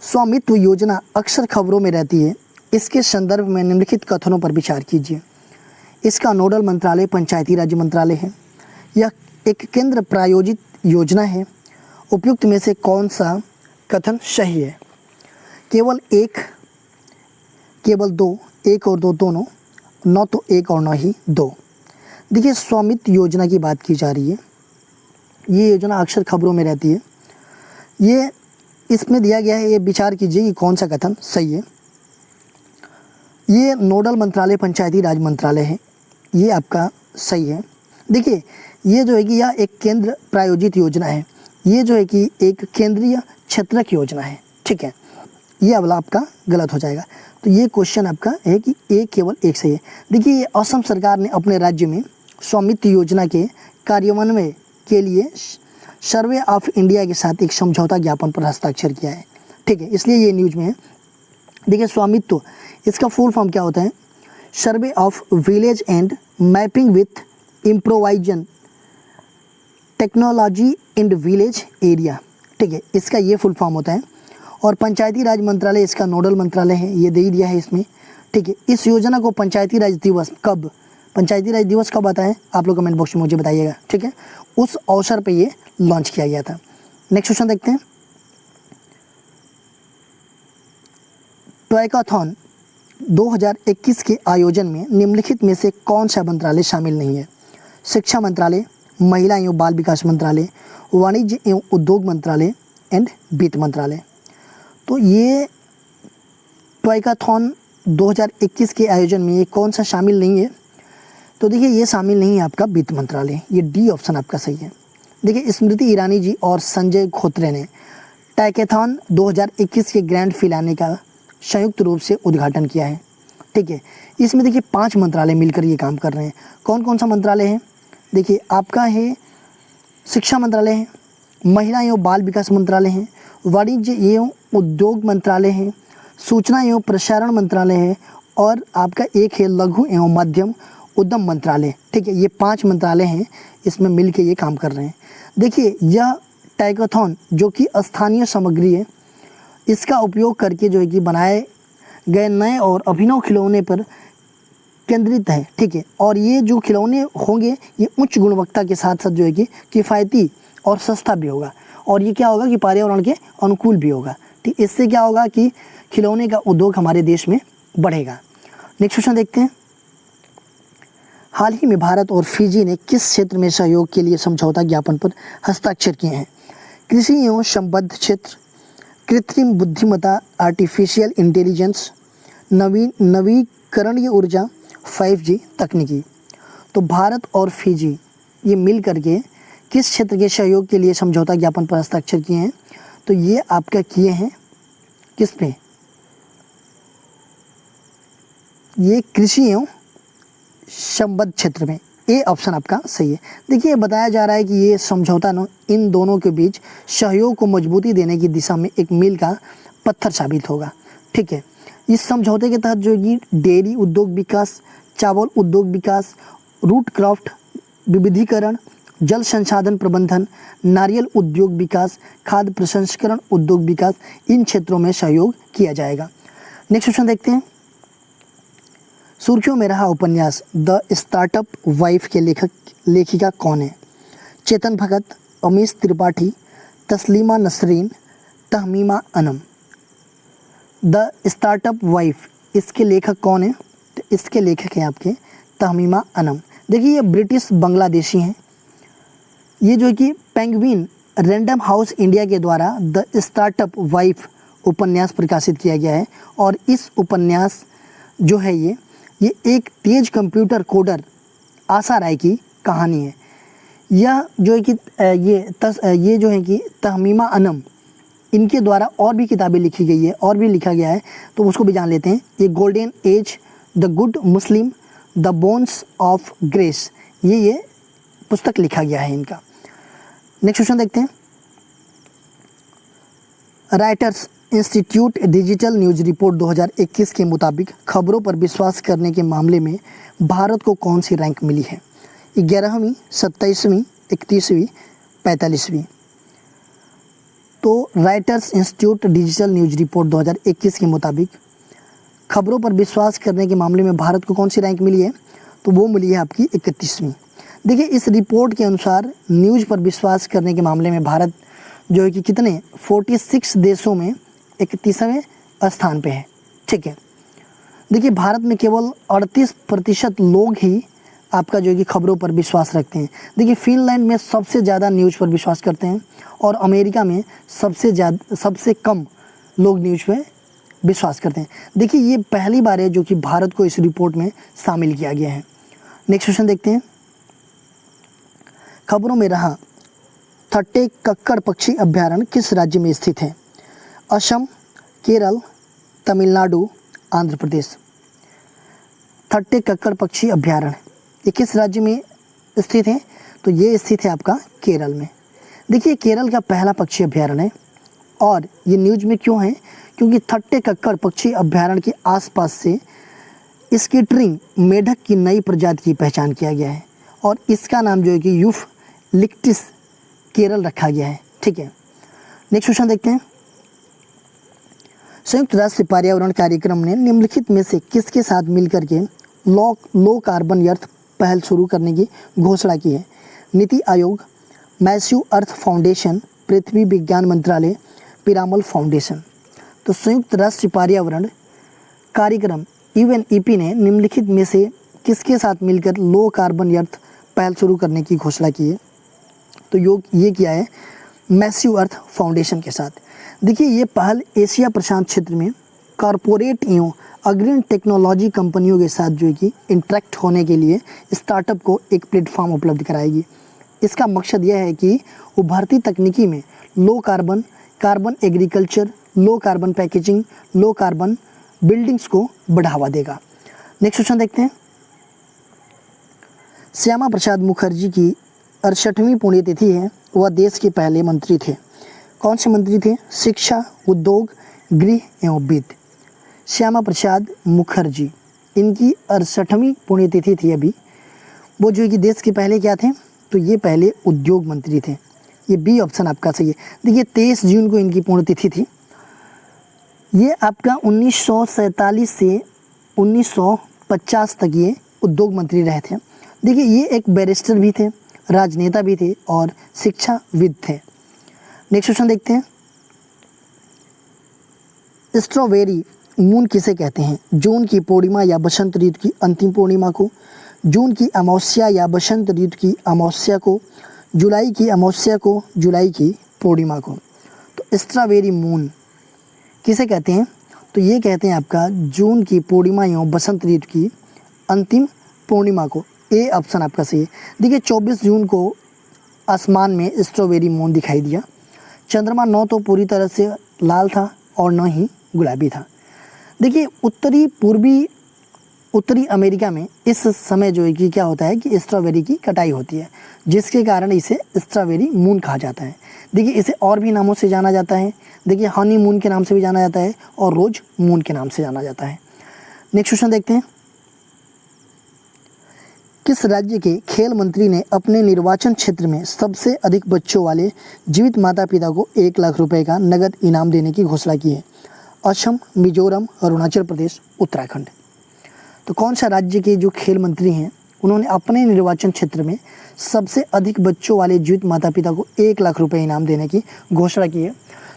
स्वामित्व योजना अक्सर खबरों में रहती है, इसके संदर्भ में निम्नलिखित कथनों पर विचार कीजिए। इसका नोडल मंत्रालय पंचायती राज मंत्रालय है, यह एक केंद्र प्रायोजित योजना है। उपयुक्त में से कौन सा कथन सही है? केवल एक, केवल दो, एक और दो दोनों, न तो एक और न ही दो। देखिए स्वामित्व योजना की बात की जा रही है, ये योजना अक्सर खबरों में रहती है। ये इसमें दिया गया है, ये विचार कीजिए कि कौन सा कथन सही है। ये नोडल मंत्रालय पंचायती राज मंत्रालय है, ये आपका सही है। देखिए ये जो है कि यह एक केंद्र प्रायोजित योजना है, ये जो है कि एक केंद्रीय क्षेत्रक योजना है, ठीक है। ये अगला आपका गलत हो जाएगा। तो ये क्वेश्चन आपका है कि एक केवल एक सही है। देखिए ये असम सरकार ने अपने राज्य में स्वामित्व योजना के कार्यान्वयन के लिए सर्वे ऑफ इंडिया के साथ एक समझौता ज्ञापन पर हस्ताक्षर किया है, ठीक है, इसलिए ये न्यूज़ में है। देखिए स्वामित्व इसका फुल फॉर्म क्या होता है? Survey of village and mapping with improvisation technology in village area, ठीक है, इसका ये फुल फॉर्म होता है। और पंचायती राज मंत्रालय इसका नोडल मंत्रालय है, ये दे ही दिया है इसमें, ठीक है। इस योजना को पंचायती राज दिवस कब आता है आप लोग कमेंट बॉक्स में मुझे बताइएगा, ठीक है। उस अवसर पे ये लॉन्च किया गया था। नेक्स्ट क्वेश्चन देखते हैं। टॉयकाथॉन 2021 के आयोजन में निम्नलिखित में से कौन सा मंत्रालय शामिल नहीं है? शिक्षा मंत्रालय, महिला एवं बाल विकास मंत्रालय, वाणिज्य एवं उद्योग मंत्रालय एंड वित्त मंत्रालय। तो ये टॉयकाथॉन 2021 के आयोजन में ये कौन सा शामिल नहीं है? तो देखिए ये शामिल नहीं है आपका वित्त मंत्रालय, ये डी ऑप्शन आपका सही है। देखिए स्मृति ईरानी जी और संजय खोत्रे ने टॉयकाथॉन 2021 के ग्रैंड फिनाले का संयुक्त रूप से उद्घाटन किया है, ठीक है। इसमें देखिए 5 मंत्रालय मिलकर ये काम कर रहे हैं। कौन कौन सा मंत्रालय है? देखिए आपका है शिक्षा मंत्रालय है, महिला एवं बाल विकास मंत्रालय है, वाणिज्य एवं उद्योग मंत्रालय है, सूचना एवं प्रसारण मंत्रालय है और आपका एक है लघु एवं मध्यम उद्यम मंत्रालय, ठीक है। ये 5 मंत्रालय हैं, इसमें मिल के ये काम कर रहे हैं। देखिए यह टॉयकाथॉन जो कि स्थानीय सामग्री है, इसका उपयोग करके जो है कि बनाए गए नए और अभिनव खिलौने पर केंद्रित है, ठीक है। और ये जो खिलौने होंगे ये उच्च गुणवत्ता के साथ साथ जो है कि किफ़ायती और सस्ता भी होगा और ये क्या होगा कि पर्यावरण के अनुकूल भी होगा, ठीक। इससे क्या होगा कि खिलौने का उद्योग हमारे देश में बढ़ेगा। नेक्स्ट क्वेश्चन देखते हैं। हाल ही में भारत और फिजी ने किस क्षेत्र में सहयोग के लिए समझौता ज्ञापन पर हस्ताक्षर किए हैं? कृषि एवं संबद्ध क्षेत्र, कृत्रिम बुद्धिमत्ता आर्टिफिशियल इंटेलिजेंस, नवीकरणीय ऊर्जा, 5G तकनीकी। तो भारत और फिजी ये मिल करके किस क्षेत्र के सहयोग के लिए समझौता ज्ञापन पर हस्ताक्षर किए हैं? तो ये आपका किए हैं किस पे? ये कृषि एवं संबद्ध क्षेत्र में, ए ऑप्शन आपका सही है। देखिए बताया जा रहा है कि ये समझौता इन दोनों के बीच सहयोग को मजबूती देने की दिशा में एक मील का पत्थर साबित होगा, ठीक है। इस समझौते के तहत जो ये डेयरी उद्योग विकास, चावल उद्योग विकास, रूट क्रॉफ्ट विविधीकरण, जल संसाधन प्रबंधन, नारियल उद्योग विकास, खाद्य प्रसंस्करण उद्योग विकास, इन क्षेत्रों में सहयोग किया जाएगा। नेक्स्ट क्वेश्चन देखते हैं। सुर्खियों में रहा उपन्यास द स्टार्टअप वाइफ के लेखिका कौन है? Chetan Bhagat, Amish Tripathi, Taslima Nasrin, Tahmima Anam. The startup wife, इसके लेखक कौन है? तो इसके लेखक हैं आपके तहमीमा अनम। देखिए ये ब्रिटिश बांग्लादेशी हैं। ये जो है कि पेंगुइन रैंडम हाउस इंडिया के द्वारा द स्टार्टअप वाइफ उपन्यास प्रकाशित किया गया है और इस उपन्यास जो है ये एक तेज कंप्यूटर कोडर आशा राय की कहानी है। यह जो है कि ये जो है कि तहमीमा अनम, इनके द्वारा और भी किताबें लिखी गई है और भी लिखा गया है, तो उसको भी जान लेते हैं। ये golden age, the good Muslim, the bones of grace, ये पुस्तक लिखा गया है इनका। नेक्स्ट क्वेश्चन देखते हैं। Writers institute digital news report 2021 के मुताबिक खबरों पर विश्वास करने के मामले में भारत को कौन सी रैंक मिली है? 11वीं, 27वीं, 31वीं, 45वीं। तो writers institute digital news report 2021 के मुताबिक खबरों पर विश्वास करने के मामले में भारत को कौन सी रैंक मिली है? तो वो मिली है आपकी 31वीं। देखिए इस रिपोर्ट के अनुसार न्यूज़ पर विश्वास करने के मामले में भारत जो है कि कितने 46 देशों में 31वें स्थान पे है। ठीक है, देखिए भारत में केवल 38% लोग ही आपका जो है कि खबरों पर विश्वास रखते हैं। देखिए फिनलैंड में सबसे ज़्यादा न्यूज़ पर विश्वास करते हैं और अमेरिका में सबसे कम लोग न्यूज़ पे विश्वास करते हैं। देखिए ये पहली बार है जो कि भारत को इस रिपोर्ट में शामिल किया गया है। नेक्स्ट क्वेश्चन देखते हैं। खबरों में रहा थट्टे कक्कड़ पक्षी अभ्यारण्य किस राज्य में स्थित है? असम, केरल, तमिलनाडु, आंध्र प्रदेश। थट्टे कक्कड़ पक्षी अभ्यारण्य ये किस राज्य में स्थित है? तो ये स्थित है आपका केरल में। देखिए केरल का पहला पक्षी अभ्यारण्य है और ये न्यूज़ में क्यों है? क्योंकि थट्टे कक्कड़ पक्षी अभ्यारण्य के आसपास से स्किटरिंग मेढक की नई प्रजाति की पहचान किया गया है और इसका नाम जो है कि यूफलिक्टिस केरल रखा गया है। ठीक है, नेक्स्ट क्वेश्चन देखते हैं। संयुक्त राष्ट्र पर्यावरण कार्यक्रम ने निम्नलिखित में से किसके साथ मिलकर के लो कार्बन अर्थ पहल शुरू करने की घोषणा की है? नीति आयोग, मैस्यू अर्थ फाउंडेशन, पृथ्वी विज्ञान मंत्रालय, पिरामल फाउंडेशन। तो संयुक्त राष्ट्र पर्यावरण कार्यक्रम UNEP ने निम्नलिखित में से किसके साथ मिलकर लो कार्बन अर्थ पहल शुरू करने की घोषणा की है? तो ये किया है मैस्यू अर्थ फाउंडेशन के साथ। देखिए ये पहल एशिया प्रशांत क्षेत्र में कॉरपोरेट एवं अग्रणी टेक्नोलॉजी कंपनियों के साथ जो है कि इंटरेक्ट होने के लिए स्टार्टअप को एक प्लेटफॉर्म उपलब्ध कराएगी। इसका मकसद यह है कि उभरती तकनीकी में low carbon agriculture, low carbon packaging, low carbon buildings को बढ़ावा देगा। नेक्स्ट क्वेश्चन देखते हैं। श्यामा प्रसाद मुखर्जी की 68वीं पुण्यतिथि है। वह देश के पहले मंत्री थे। कौन से मंत्री थे? शिक्षा, उद्योग, गृह एवं वित्त। श्यामा प्रसाद मुखर्जी, इनकी 68वीं पुण्यतिथि थी अभी। वो जो है कि देश के पहले क्या थे? तो ये पहले उद्योग मंत्री थे। ये बी ऑप्शन आपका सही है। देखिए 23 जून को इनकी पुण्यतिथि थी। ये आपका 1947 से 1950 तक ये उद्योग मंत्री रहे थे। देखिए ये एक बैरिस्टर भी थे, राजनेता भी थे और शिक्षाविद थे। नेक्स्ट क्वेश्चन देखते हैं। स्ट्रॉबेरी मून किसे कहते हैं? जून की पूर्णिमा या बसंत ऋतु की अंतिम पूर्णिमा को, जून की अमावस्या या बसंत ऋतु की अमावस्या को, जुलाई की अमावस्या को, जुलाई की पूर्णिमा को। तो स्ट्रॉबेरी मून किसे कहते हैं? तो ये कहते हैं आपका जून की पूर्णिमा एवं बसंत ऋतु की अंतिम पूर्णिमा को। ए ऑप्शन आपका सही है। देखिए 24 जून को आसमान में स्ट्रॉबेरी मून दिखाई दिया। चंद्रमा न तो पूरी तरह से लाल था और न ही गुलाबी था। देखिए उत्तरी अमेरिका में इस समय जो है कि क्या होता है कि स्ट्रॉबेरी की कटाई होती है, जिसके कारण इसे स्ट्रॉबेरी मून कहा जाता है। देखिए इसे और भी नामों से जाना जाता है। देखिए हनी मून के नाम से भी जाना जाता है और रोज मून के नाम से जाना जाता है। नेक्स्ट क्वेश्चन देखते हैं। किस राज्य के खेल मंत्री ने अपने निर्वाचन क्षेत्र में सबसे अधिक बच्चों वाले जीवित माता पिता को 1 लाख रुपए का नगद इनाम देने की घोषणा की है? असम, मिजोरम, अरुणाचल प्रदेश, उत्तराखंड। तो कौन सा राज्य के जो खेल मंत्री हैं उन्होंने अपने निर्वाचन क्षेत्र में सबसे अधिक बच्चों वाले जीवित माता पिता को 1 लाख रुपए इनाम देने की घोषणा की है?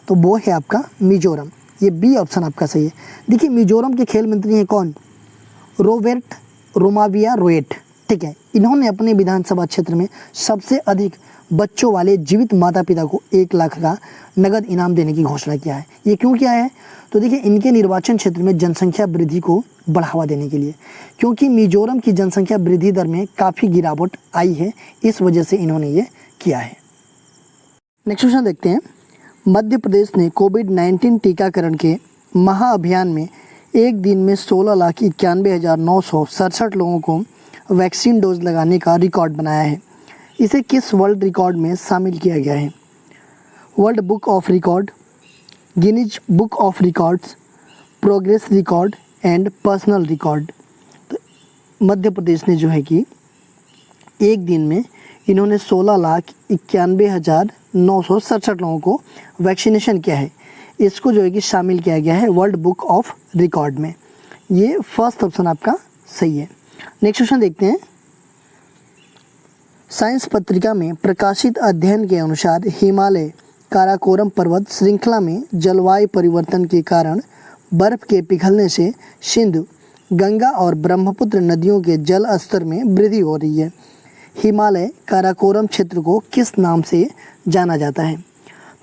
तो वो है आपका मिजोरम। ये बी ऑप्शन आपका सही है। देखिए मिजोरम के खेल मंत्री हैं कौन? रोबर्ट रोमाविया रोएट, ठीक है। इन्होंने अपने विधानसभा क्षेत्र में सबसे अधिक बच्चों वाले जीवित माता पिता को 1 लाख का नगद इनाम देने की घोषणा किया है। ये क्यों किया है? तो देखिए इनके निर्वाचन क्षेत्र में जनसंख्या वृद्धि को बढ़ावा देने के लिए, क्योंकि मिजोरम की जनसंख्या वृद्धि दर में काफ़ी गिरावट आई है, इस वजह से इन्होंने ये किया है। नेक्स्ट क्वेश्चन देखते हैं। मध्य प्रदेश ने कोविड-19 टीकाकरण के महाअभियान में एक दिन में 16,91,967 लोगों को वैक्सीन डोज लगाने का रिकॉर्ड बनाया है। इसे किस वर्ल्ड रिकॉर्ड में शामिल किया गया है? World book of record, Guinness book of records, progress record and personal record. तो मध्य प्रदेश ने जो है कि एक दिन में इन्होंने 16,91,967 लोगों को वैक्सीनेशन किया है। इसको जो है कि शामिल किया गया है वर्ल्ड बुक ऑफ रिकॉर्ड में। ये फर्स्ट ऑप्शन आपका सही है। नेक्स्ट क्वेश्चन देखते हैं। साइंस पत्रिका में प्रकाशित अध्ययन के अनुसार हिमालय काराकोरम पर्वत श्रृंखला में जलवायु परिवर्तन के कारण बर्फ के पिघलने से सिंधु, गंगा और ब्रह्मपुत्र नदियों के जल स्तर में वृद्धि हो रही है। हिमालय काराकोरम क्षेत्र को किस नाम से जाना जाता है?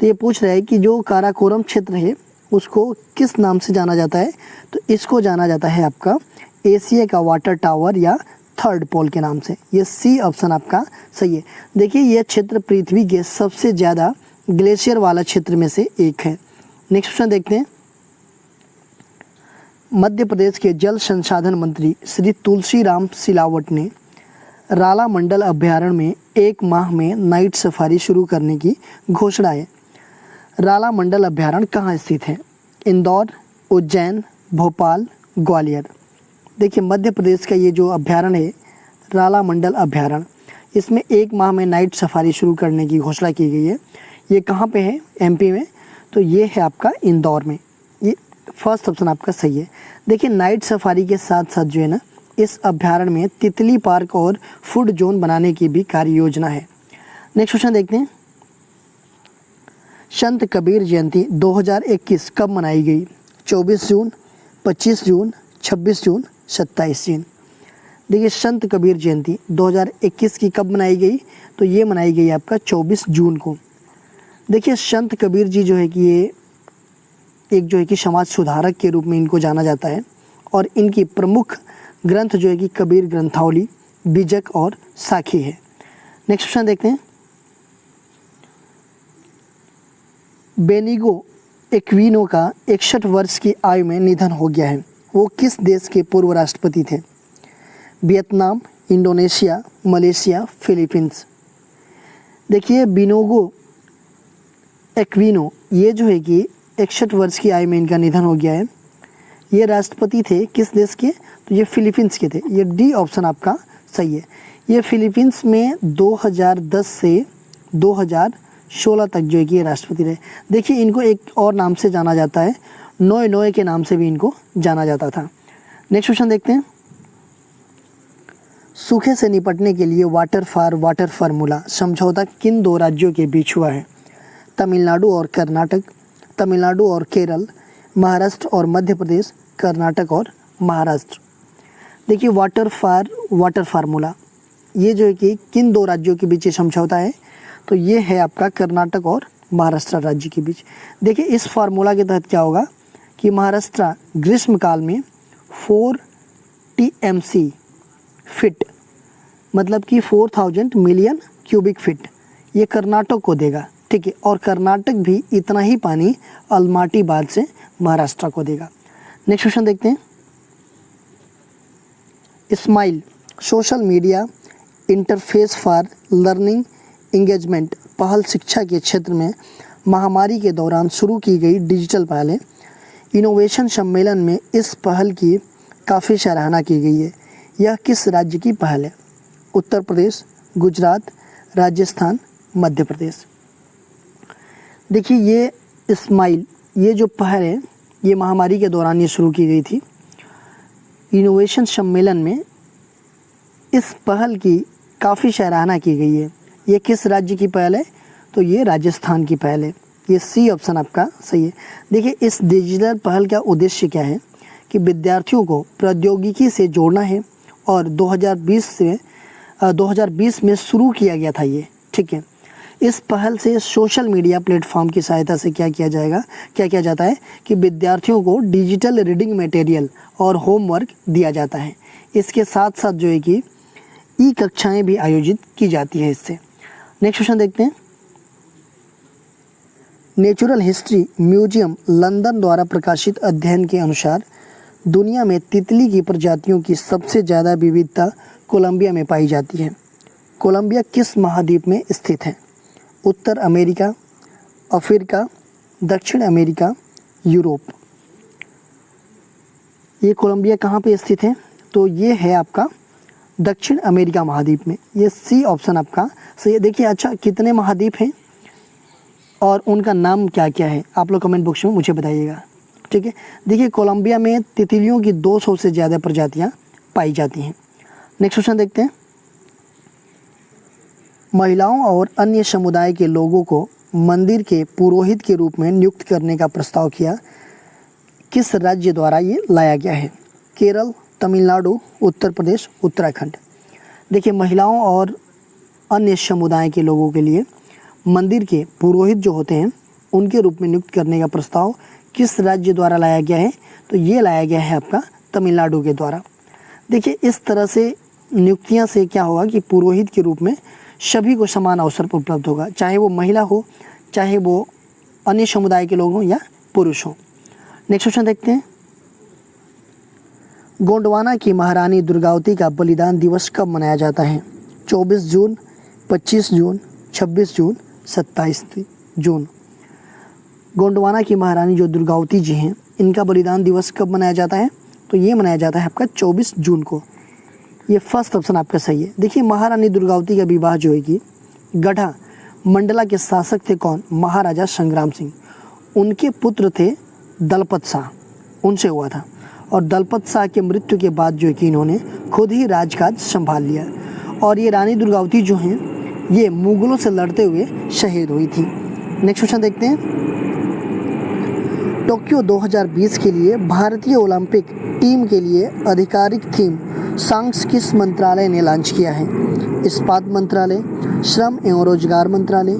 तो ये पूछ रहा है कि जो काराकोरम क्षेत्र है उसको किस नाम से जाना जाता है? तो इसको जाना जाता है आपका एशिया का वाटर टावर या थर्ड पोल के नाम से। ये सी ऑप्शन आपका सही है। देखिए ये क्षेत्र पृथ्वी के सबसे ज़्यादा ग्लेशियर वाला क्षेत्र में से एक है। नेक्स्ट क्वेश्चन देखते हैं। मध्य प्रदेश के जल संसाधन मंत्री श्री तुलसीराम सिलावट ने राला मंडल अभ्यारण्य में 1 माह में नाइट सफारी शुरू करने की घोषणा है। राला मंडल अभ्यारण्य कहाँ स्थित है? इंदौर, उज्जैन, भोपाल, ग्वालियर। देखिए मध्य प्रदेश का ये जो अभ्यारण्य है राला मंडल अभ्यारण्य, इसमें 1 माह में नाइट सफारी शुरू करने की घोषणा की गई है। ये कहाँ पे है? एमपी में। तो ये है आपका इंदौर में। ये फर्स्ट ऑप्शन आपका सही है। देखिए नाइट सफारी के साथ साथ जो है ना इस अभ्यारण्य में तितली पार्क और फूड जोन बनाने की भी कार्य योजना है। नेक्स्ट क्वेश्चन देखते हैं। संत कबीर जयंती 2021 कब मनाई गई? 24 जून, 25 जून, 26 जून, 27 जून। देखिए संत कबीर जयंती 2021 की कब मनाई गई? तो ये मनाई गई आपका 24 जून को। देखिए संत कबीर जी जो है कि ये एक जो है कि समाज सुधारक के रूप में इनको जाना जाता है और इनकी प्रमुख ग्रंथ जो है कि कबीर ग्रंथावली, बीजक और साखी है। नेक्स्ट क्वेश्चन देखते हैं। बेनिगो एक्विनो का 61 वर्ष की आयु में निधन हो गया है। वो किस देश के पूर्व राष्ट्रपति थे? Vietnam, Indonesia, Malaysia, Philippines. देखिए बेनिगो एक्विनो ये जो है कि 61 वर्ष की आयु में इनका निधन हो गया है। ये राष्ट्रपति थे किस देश के? तो ये फिलीपींस के थे। ये डी ऑप्शन आपका सही है। ये फिलीपींस में 2010 से 2016 तक जो है कि ये राष्ट्रपति रहे। देखिए इनको एक और नाम से जाना जाता है, नोए नोए के नाम से भी इनको जाना जाता था। नेक्स्ट क्वेश्चन देखते हैं। सूखे से निपटने के लिए वाटर फॉर वाटर फार्मूला समझौता किन 2 राज्यों के बीच हुआ है? तमिलनाडु और कर्नाटक, तमिलनाडु और केरल, महाराष्ट्र और मध्य प्रदेश, कर्नाटक और महाराष्ट्र। देखिए वाटर फॉर वाटर फार्मूला ये जो है कि किन 2 राज्यों के बीच ये समझौता है? तो ये है आपका कर्नाटक और महाराष्ट्र राज्य के बीच। देखिए इस फार्मूला के तहत क्या होगा कि महाराष्ट्र ग्रीष्मकाल में 4 TMC फिट मतलब कि 4000 मिलियन क्यूबिक फिट ये कर्नाटक को देगा, ठीक है। और कर्नाटक भी इतना ही पानी अलमाटी बांध से महाराष्ट्र को देगा। नेक्स्ट क्वेश्चन देखते हैं। Smile social media interface for learning engagement पहल शिक्षा के क्षेत्र में महामारी के दौरान शुरू की गई डिजिटल पहल है। इनोवेशन सम्मेलन में इस पहल की काफ़ी सराहना की गई है। यह किस राज्य की पहल है? उत्तर प्रदेश, गुजरात, राजस्थान, मध्य प्रदेश। देखिए ये स्माइल ये जो पहल है ये महामारी के दौरान ये शुरू की गई थी। इनोवेशन सम्मेलन में इस पहल की काफ़ी सराहना की गई है। ये किस राज्य की पहल है? तो ये राजस्थान की पहल है। ये सी ऑप्शन आपका सही है। देखिए इस डिजिटल पहल का उद्देश्य क्या है कि विद्यार्थियों को प्रौद्योगिकी से जोड़ना है और 2020 में शुरू किया गया था ये, ठीक है। इस पहल से सोशल मीडिया प्लेटफॉर्म की सहायता से क्या किया जाता है कि विद्यार्थियों को डिजिटल रीडिंग मटेरियल और होमवर्क दिया जाता है। इसके साथ साथ जो है कि ई कक्षाएँ भी आयोजित की जाती है इससे। नेक्स्ट क्वेश्चन देखते हैं। नेचुरल हिस्ट्री म्यूजियम लंदन द्वारा प्रकाशित अध्ययन के अनुसार दुनिया में तितली की प्रजातियों की सबसे ज़्यादा विविधता कोलंबिया में पाई जाती है। कोलंबिया किस महाद्वीप में स्थित है? उत्तर अमेरिका, अफ्रीका, दक्षिण अमेरिका, यूरोप। ये कोलंबिया कहाँ पे स्थित है? तो ये है आपका दक्षिण अमेरिका महाद्वीप में। ये सी ऑप्शन आपका सही है। देखिए अच्छा कितने महाद्वीप हैं और उनका नाम क्या क्या है आप लोग कमेंट बॉक्स में मुझे बताइएगा, ठीक है। देखिए कोलंबिया में तितलियों की 200 से ज़्यादा प्रजातियां पाई जाती हैं। नेक्स्ट क्वेश्चन देखते हैं। महिलाओं और अन्य समुदाय के लोगों को मंदिर के पुरोहित के रूप में नियुक्त करने का प्रस्ताव किस राज्य द्वारा ये लाया गया है? केरल, तमिलनाडु, उत्तर प्रदेश, उत्तराखंड। देखिए महिलाओं और अन्य समुदाय के लोगों के लिए मंदिर के पुरोहित जो होते हैं उनके रूप में नियुक्त करने का प्रस्ताव किस राज्य द्वारा लाया गया है? तो ये लाया गया है आपका तमिलनाडु के द्वारा। देखिए इस तरह से नियुक्तियां से क्या होगा कि पुरोहित के रूप में सभी को समान अवसर उपलब्ध होगा, चाहे वो महिला हो, चाहे वो अन्य समुदाय के लोग हों या पुरुष हों। नेक्स्ट क्वेश्चन देखते हैं। गोंडवाना की महारानी दुर्गावती का बलिदान दिवस कब मनाया जाता है? 24 जून, 25 जून, 26 जून, 27 जून। गोंडवाना की महारानी जो दुर्गावती जी हैं इनका बलिदान दिवस कब मनाया जाता है? तो ये मनाया जाता है आपका 24 जून को। ये फर्स्ट ऑप्शन आपका सही है। देखिए महारानी दुर्गावती का विवाह जो है कि गढ़ा मंडला के शासक थे कौन? महाराजा संग्राम सिंह। उनके पुत्र थे दलपत शाह, उनसे हुआ था। और दलपत शाह के मृत्यु के बाद जो है कि इन्होंने खुद ही राजकाज संभाल लिया। और ये रानी दुर्गावती जो हैं ये मुगलों से लड़ते हुए शहीद हुई थी। नेक्स्ट क्वेश्चन देखते हैं। टोक्यो 2020 के लिए भारतीय ओलंपिक टीम के लिए आधिकारिक थीम सॉन्ग्स किस मंत्रालय ने लॉन्च किया है? इस्पात मंत्रालय, श्रम एवं रोजगार मंत्रालय,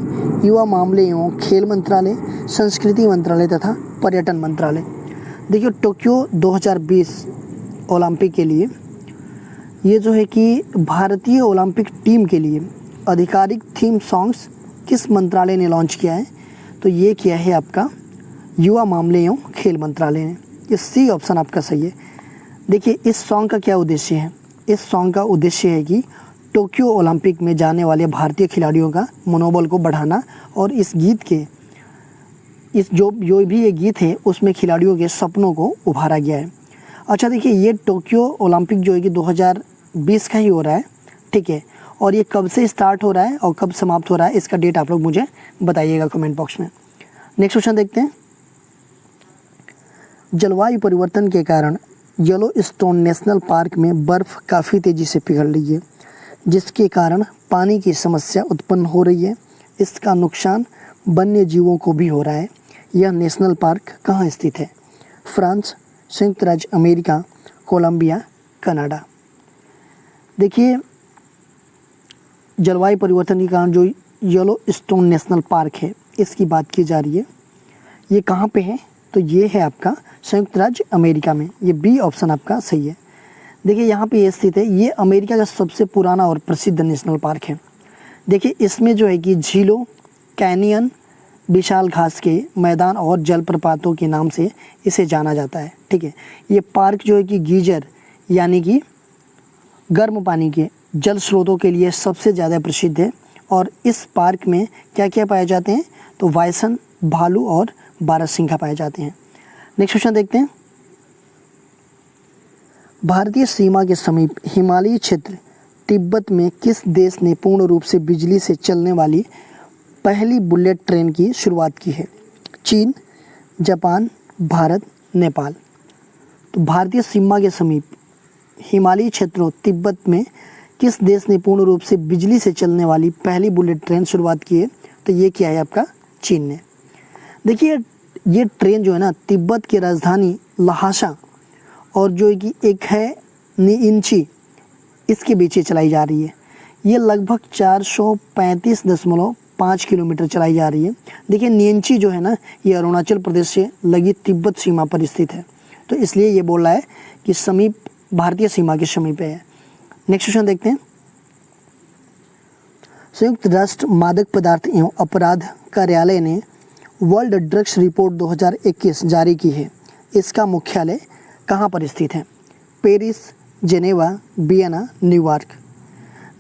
युवा मामले एवं खेल मंत्रालय, संस्कृति मंत्रालय तथा पर्यटन मंत्रालय। देखिए टोक्यो 2020 ओलंपिक के लिए ये जो है कि भारतीय ओलंपिक टीम के लिए आधिकारिक थीम सॉन्ग्स किस मंत्रालय ने लॉन्च किया है? तो ये किया है आपका युवा मामले एवं खेल मंत्रालय ने। ये सी ऑप्शन आपका सही है। देखिए इस सॉन्ग का क्या उद्देश्य है? इस सॉन्ग का उद्देश्य है कि टोक्यो ओलंपिक में जाने वाले भारतीय खिलाड़ियों का मनोबल को बढ़ाना और इस गीत के जो भी ये गीत है उसमें खिलाड़ियों के सपनों को उभारा गया है। अच्छा देखिए ये टोक्यो ओलंपिक जो है कि 2020 का ही हो रहा है, ठीक है। और ये कब से स्टार्ट हो रहा है और कब समाप्त हो रहा है इसका डेट आप लोग मुझे बताइएगा कमेंट बॉक्स में। नेक्स्ट क्वेश्चन देखते हैं। जलवायु परिवर्तन के कारण येलोस्टोन नेशनल पार्क में बर्फ़ काफ़ी तेज़ी से पिघल रही है, जिसके कारण पानी की समस्या उत्पन्न हो रही है। इसका नुकसान वन्य जीवों को भी हो रहा है। यह नेशनल पार्क कहाँ स्थित है? फ्रांस, संयुक्त राज्य अमेरिका, कोलंबिया, कनाडा। देखिए जलवायु परिवर्तन के कारण जो येलोस्टोन नेशनल पार्क है इसकी बात की जा रही है। ये कहाँ पे है? तो ये है आपका संयुक्त राज्य अमेरिका में। ये बी ऑप्शन आपका सही है। देखिए यहाँ पे ये स्थित है। ये अमेरिका का सबसे पुराना और प्रसिद्ध नेशनल पार्क है। देखिए इसमें जो है कि झीलों, कैनियन, विशाल घास के मैदान और जलप्रपातों के नाम से इसे जाना जाता है, ठीक है। ये पार्क जो है कि गीजर यानी कि गर्म पानी के जल स्रोतों के लिए सबसे ज़्यादा प्रसिद्ध है। और इस पार्क में क्या क्या पाए जाते हैं? तो बाइसन, भालू और बारहसिंघा पाए जाते हैं। नेक्स्ट क्वेश्चन देखते हैं। भारतीय सीमा के समीप हिमालयी क्षेत्र तिब्बत में किस देश ने पूर्ण रूप से बिजली से चलने वाली पहली बुलेट ट्रेन की शुरुआत की है? चीन, जापान, भारत, नेपाल। तो भारतीय सीमा के समीप हिमालयी क्षेत्रों तिब्बत में किस देश ने पूर्ण रूप से बिजली से चलने वाली पहली बुलेट ट्रेन शुरुआत की है? तो ये क्या है आपका चीन ने। देखिए ये ट्रेन जो है ना तिब्बत की राजधानी लहासा और जो है कि एक है नीइंची, इसके बीच ये चलाई जा रही है। ये लगभग 435.5 किलोमीटर चलाई जा रही है। देखिए नीइंची जो है ना ये अरुणाचल प्रदेश से लगी तिब्बत सीमा पर स्थित है, तो इसलिए ये बोल रहा है कि समीप, भारतीय सीमा के समीप है। नेक्स्ट क्वेश्चन देखते हैं। संयुक्त राष्ट्र मादक पदार्थ एवं अपराध कार्यालय ने वर्ल्ड ड्रग्स रिपोर्ट 2021 जारी की है। इसका मुख्यालय कहाँ पर स्थित है? Paris, Geneva, Vienna, New York.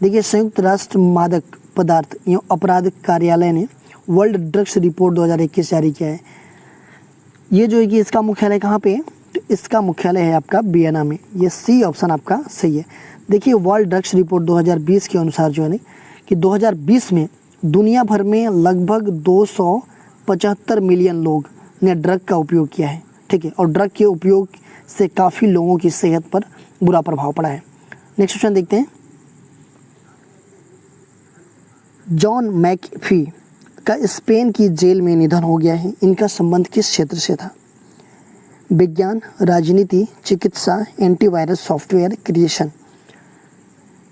देखिए संयुक्त राष्ट्र मादक पदार्थ एवं अपराध कार्यालय ने वर्ल्ड ड्रग्स रिपोर्ट 2021 जारी किया है। ये जो है कि इसका मुख्यालय कहाँ पे है? तो इसका मुख्यालय है आपका वियना में। ये सी ऑप्शन आपका सही है। देखिए वर्ल्ड ड्रग्स रिपोर्ट 2020 के अनुसार जो है ना कि 2020 में दुनिया भर में लगभग 275 मिलियन लोग ने ड्रग का उपयोग किया है, ठीक है, और ड्रग के उपयोग से काफ़ी लोगों की सेहत पर बुरा प्रभाव पड़ा है। नेक्स्ट क्वेश्चन देखते हैं। जॉन मैकफी का स्पेन की जेल में निधन हो गया है। इनका संबंध किस क्षेत्र से था? विज्ञान, राजनीति, चिकित्सा, एंटीवायरस सॉफ्टवेयर, क्रिएशन।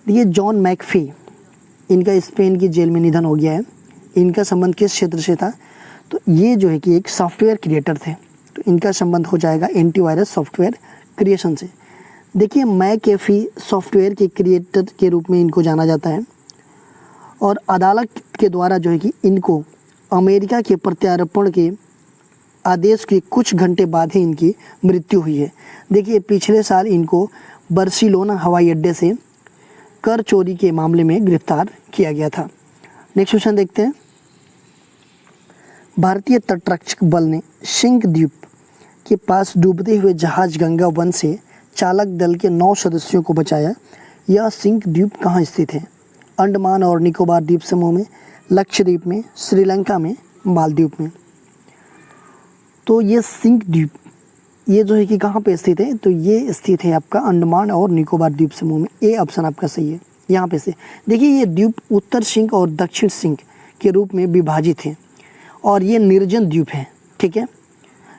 ये जॉन मैकफी, इनका स्पेन की जेल में निधन हो गया है। इनका संबंध किस क्षेत्र से था? तो ये जो है कि एक सॉफ्टवेयर क्रिएटर थे, तो इनका संबंध हो जाएगा एंटीवायरस सॉफ्टवेयर क्रिएशन से। देखिए मैकएफी सॉफ्टवेयर के क्रिएटर के रूप में इनको जाना जाता है और अदालत के द्वारा जो है कि इनको अमेरिका के प्रत्यार्पण के आदेश के कुछ घंटे बाद ही इनकी मृत्यु हुई है। देखिए पिछले साल इनको बार्सिलोना हवाई अड्डे से कर चोरी के मामले में गिरफ्तार किया गया था। नेक्स्ट क्वेश्चन देखते हैं। भारतीय तटरक्षक बल ने सिंक द्वीप के पास डूबते हुए जहाज गंगा वन से चालक दल के 9 सदस्यों को बचाया। यह सिंक द्वीप कहाँ स्थित है? अंडमान और निकोबार द्वीप समूह में, लक्षद्वीप में, श्रीलंका में, मालदीव में। तो ये सिंक द्वीप ये जो है कि कहाँ पे स्थित है? तो ये स्थित है आपका अंडमान और निकोबार द्वीप समूह में। ए ऑप्शन आपका सही है। यहाँ पे से देखिए ये द्वीप उत्तर सिंक और दक्षिण सिंक के रूप में विभाजित है और ये निर्जन द्वीप है, ठीक है।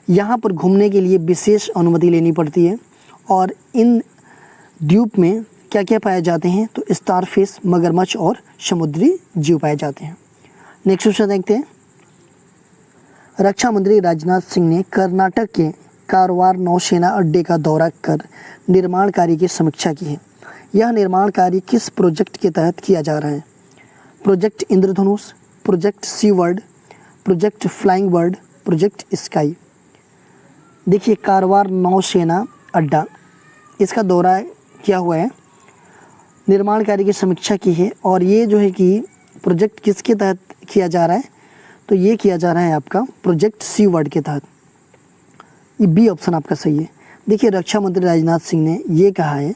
यहाँ पर घूमने के लिए विशेष अनुमति लेनी पड़ती है और इन द्वीप में क्या क्या पाए जाते हैं? तो स्टारफिश, मगरमच्छ और समुद्री जीव पाए जाते हैं। नेक्स्ट क्वेश्चन देखते हैं। रक्षा मंत्री राजनाथ सिंह ने कर्नाटक के कारवार नौसेना अड्डे का दौरा कर निर्माण कार्य की समीक्षा की है। यह निर्माण कार्य किस प्रोजेक्ट के तहत किया जा रहा है? Project Indradhanush, project sea world, project flying bird, project sky. देखिए कारवार नौसेना अड्डा, इसका दौरा किया हुआ है, निर्माण कार्य की समीक्षा की है और ये जो है कि प्रोजेक्ट किसके तहत किया जा रहा है? तो ये किया जा रहा है आपका प्रोजेक्ट सी वर्ल्ड के तहत। ये बी ऑप्शन आपका सही है। देखिए रक्षा मंत्री राजनाथ सिंह ने ये कहा है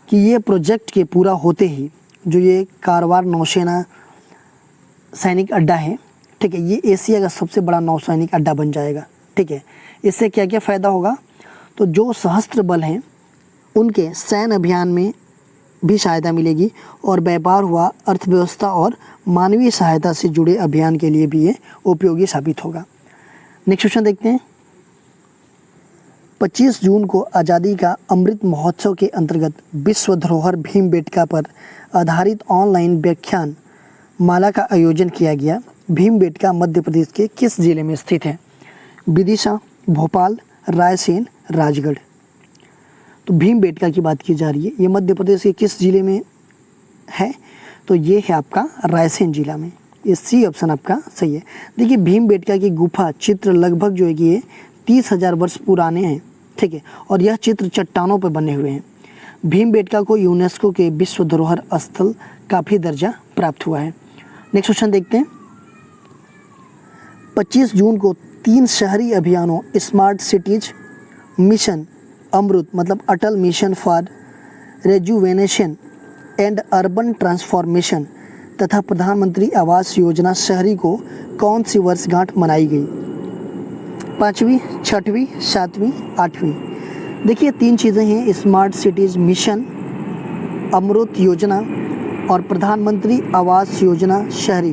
कि ये प्रोजेक्ट के पूरा होते ही जो ये कारवार नौसेना सैनिक अड्डा है, ठीक है, ये एशिया का सबसे बड़ा नौसैनिक अड्डा बन जाएगा, ठीक है। इससे क्या क्या फ़ायदा होगा? तो जो सशस्त्र बल हैं उनके सैन्य अभियान में भी सहायता मिलेगी और व्यापार हुआ, अर्थव्यवस्था और मानवीय सहायता से जुड़े अभियान के लिए भी ये उपयोगी साबित होगा। नेक्स्ट क्वेश्चन देखते हैं। 25 जून को आज़ादी का अमृत महोत्सव के अंतर्गत विश्व धरोहर भीमबेटका पर आधारित ऑनलाइन व्याख्यान माला का आयोजन किया गया। भीमबेटका मध्य प्रदेश के किस जिले में स्थित है? विदिशा, भोपाल, रायसेन, राजगढ़। तो भीमबेटका की बात की जा रही है, ये मध्य प्रदेश के किस जिले में है? तो ये है आपका रायसेन जिला में। ये सी ऑप्शन आपका सही है। देखिए भीमबेटका की गुफा चित्र लगभग जो है कि ये 30,000 वर्ष पुराने हैं, ठीक है, और यह चित्र चट्टानों पर बने हुए हैं। भीमबेटका को यूनेस्को के विश्व धरोहर स्थल का भी दर्जा प्राप्त हुआ है। नेक्स्ट क्वेश्चन देखते हैं। 25 जून को 3 शहरी अभियानों स्मार्ट सिटीज मिशन अमृत मतलब Atal mission for rejuvenation and urban transformation तथा प्रधानमंत्री आवास योजना शहरी को कौन सी वर्षगांठ मनाई गई? 5वीं, 6वीं, 7वीं, 8वीं। देखिए 3 चीज़ें हैं, स्मार्ट सिटीज़ मिशन, अमृत योजना और प्रधानमंत्री आवास योजना शहरी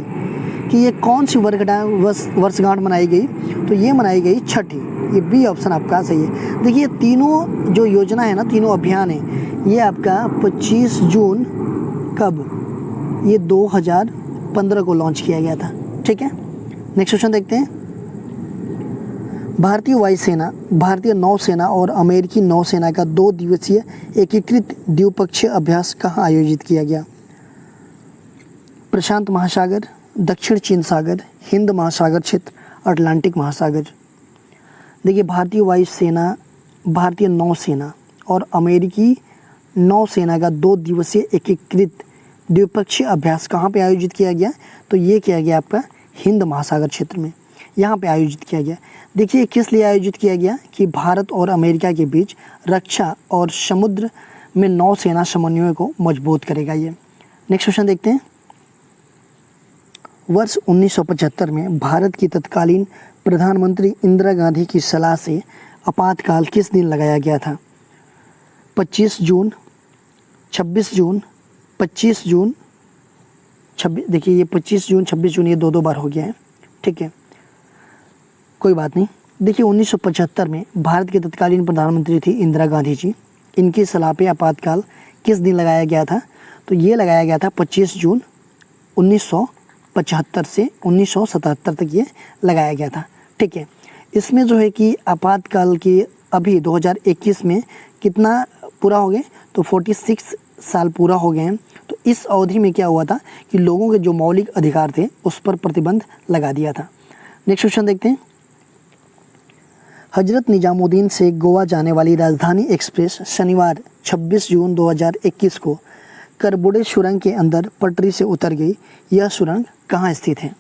देखिए ये कौन सी वर्षगांठ मनाई गई, तो ये मनाई गई छठी। ये बी ऑप्शन आपका सही है। देखिए तीनों जो योजना है ना, तीनों अभियान है, ये आपका 25 जून कब, ये 2015 को लॉन्च किया गया था। ठीक है, नेक्स्ट क्वेश्चन देखते हैं। भारतीय वायुसेना, भारतीय नौसेना और अमेरिकी नौसेना का 2 दिवसीय एकीकृत द्विपक्षीय अभ्यास कहाँ आयोजित किया गया? प्रशांत महासागर, दक्षिण चीन सागर, हिंद महासागर क्षेत्र, अटलांटिक महासागर। देखिए भारतीय वायुसेना, भारतीय नौसेना और अमेरिकी नौसेना का 2 दिवसीय एकीकृत द्विपक्षीय अभ्यास कहाँ पे आयोजित किया गया? तो ये किया गया आपका हिंद महासागर क्षेत्र में, यहाँ पे आयोजित किया गया। देखिए किस लिए आयोजित किया गया कि भारत और अमेरिका के बीच रक्षा और समुद्र में नौसेना समन्वय को मजबूत करेगा ये। नेक्स्ट क्वेश्चन देखते हैं। वर्ष 1975 में भारत की तत्कालीन प्रधानमंत्री इंदिरा गांधी की सलाह से आपातकाल किस दिन लगाया गया था? 25 जून, 26 जून, 25 जून, 26। देखिए ये 25 जून, 26 जून, ये दो बार हो गया है। ठीक है, कोई बात नहीं। देखिए 1975 में भारत के तत्कालीन प्रधानमंत्री थी इंदिरा गांधी जी, इनकी सलाह पे आपातकाल किस दिन लगाया गया था? तो ये लगाया गया था 25 जून 1975 से 1977 तक ये लगाया गया था। ठीक है, इसमें जो है कि आपातकाल के अभी 2021 में कितना पूरा हो गए? तो 46 साल पूरा हो गए हैं। तो इस अवधि में क्या हुआ था कि लोगों के जो मौलिक अधिकार थे उस पर प्रतिबंध लगा दिया था। नेक्स्ट क्वेश्चन देखते हैं। हजरत निजामुद्दीन से गोवा जाने वाली राजधानी एक्सप्रेस शनिवार 26 जून 2021 को करबुडे सुरंग के अंदर पटरी से उतर गई। यह सुरंग कहाँ स्थित है?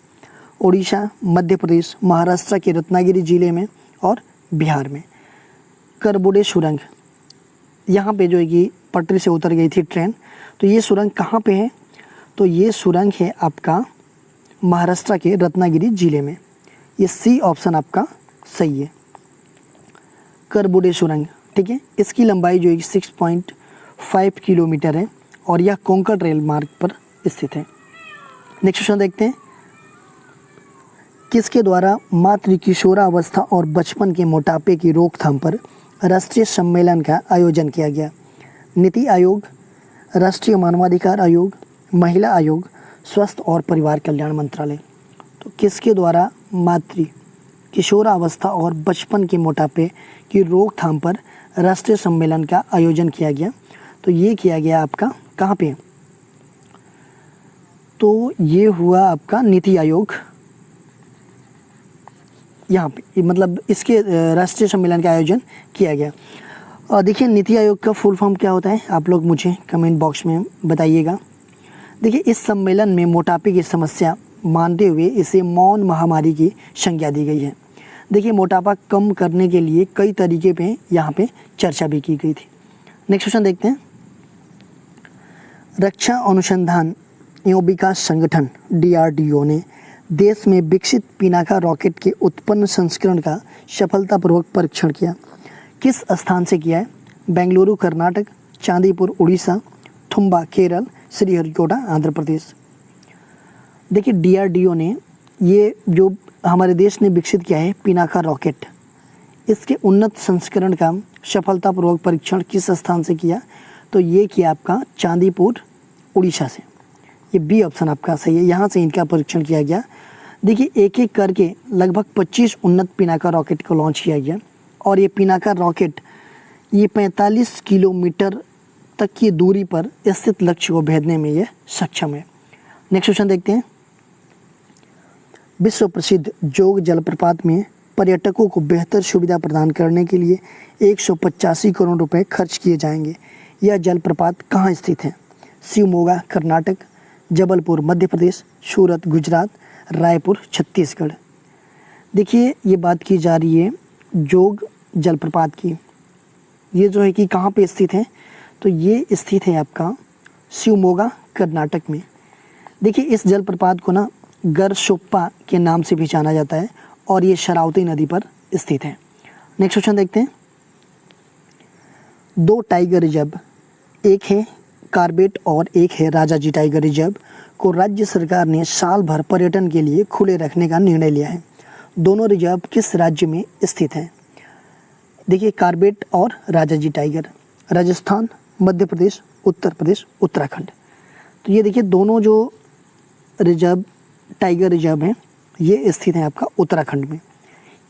उड़ीसा, मध्य प्रदेश, महाराष्ट्र के रत्नागिरी जिले में और बिहार में। करबुडे सुरंग, यहाँ पे जो है कि पटरी से उतर गई थी ट्रेन, तो ये सुरंग कहाँ पे है? तो ये सुरंग है आपका महाराष्ट्र के रत्नागिरी जिले में। ये सी ऑप्शन आपका सही है, करबुडे सुरंग। ठीक है, इसकी लंबाई जो है 6.5 किलोमीटर है और यह कोंकण रेल मार्ग पर स्थित है। नेक्स्ट क्वेश्चन देखते हैं। किसके द्वारा मातृ किशोरावस्था और बचपन के मोटापे की रोकथाम पर राष्ट्रीय सम्मेलन का आयोजन किया गया? नीति आयोग, राष्ट्रीय मानवाधिकार आयोग, महिला आयोग, स्वास्थ्य और परिवार कल्याण मंत्रालय। तो किसके द्वारा मातृ किशोरावस्था और बचपन के मोटापे की रोकथाम पर राष्ट्रीय सम्मेलन का आयोजन किया गया? तो ये किया गया आपका कहाँ पे? तो ये हुआ आपका नीति आयोग, यहाँ पे मतलब इसके राष्ट्रीय सम्मेलन का आयोजन किया गया। और देखिए नीति आयोग का फुल फॉर्म क्या होता है, आप लोग मुझे कमेंट बॉक्स में बताइएगा। देखिए इस सम्मेलन में मोटापे की समस्या मानते हुए इसे मौन महामारी की संज्ञा दी गई है। देखिए मोटापा कम करने के लिए कई तरीके पे यहाँ पे चर्चा भी की गई थी। नेक्स्ट क्वेश्चन देखते हैं। रक्षा अनुसंधान एवं विकास संगठन DRDO ने देश में विकसित पिनाका रॉकेट के उत्पन्न संस्करण का सफलतापूर्वक परीक्षण किया। किस स्थान से किया है? बेंगलुरु कर्नाटक, चांदीपुर उड़ीसा, थुम्बा केरल, श्रीहरिकोटा आंध्र प्रदेश। देखिए DRDO ने ये जो हमारे देश ने विकसित किया है पिनाका रॉकेट, इसके उन्नत संस्करण का सफलतापूर्वक परीक्षण किस स्थान से किया? तो ये किया आपका चांदीपुर उड़ीसा से। ये बी ऑप्शन आपका सही है, यहाँ से इनका परीक्षण किया गया। देखिए एक एक करके लगभग 25 उन्नत पिनाका रॉकेट को लॉन्च किया गया और ये पिनाका रॉकेट ये 45 किलोमीटर तक की दूरी पर स्थित लक्ष्य को भेदने में ये सक्षम है। नेक्स्ट क्वेश्चन देखते हैं। विश्व प्रसिद्ध जोग जलप्रपात में पर्यटकों को बेहतर सुविधा प्रदान करने के लिए 185 करोड़ रुपए खर्च किए जाएंगे। यह जलप्रपात कहाँ स्थित है? शिवमोगा कर्नाटक, जबलपुर मध्य प्रदेश, सूरत गुजरात, रायपुर छत्तीसगढ़। देखिए ये बात की जा रही है जोग जलप्रपात की, ये जो है कि कहाँ पे स्थित है? तो ये स्थित है आपका शिवमोगा कर्नाटक में। देखिए इस जलप्रपात को ना गरशोप्पा के नाम से भी जाना जाता है और ये शरावती नदी पर स्थित है। नेक्स्ट क्वेश्चन देखते हैं। 2 टाइगर रिजर्व, एक है कार्बेट और एक है राजाजी टाइगर रिजर्व, को राज्य सरकार ने साल भर पर्यटन के लिए खुले रखने का निर्णय लिया है। दोनों रिजर्व किस राज्य में स्थित हैं? देखिए, कार्बेट और राजाजी टाइगर, राजस्थान, मध्य प्रदेश, उत्तर प्रदेश, उत्तराखंड। तो ये देखिए दोनों जो रिजर्व टाइगर रिजर्व हैं ये स्थित हैं आपका उत्तराखंड में।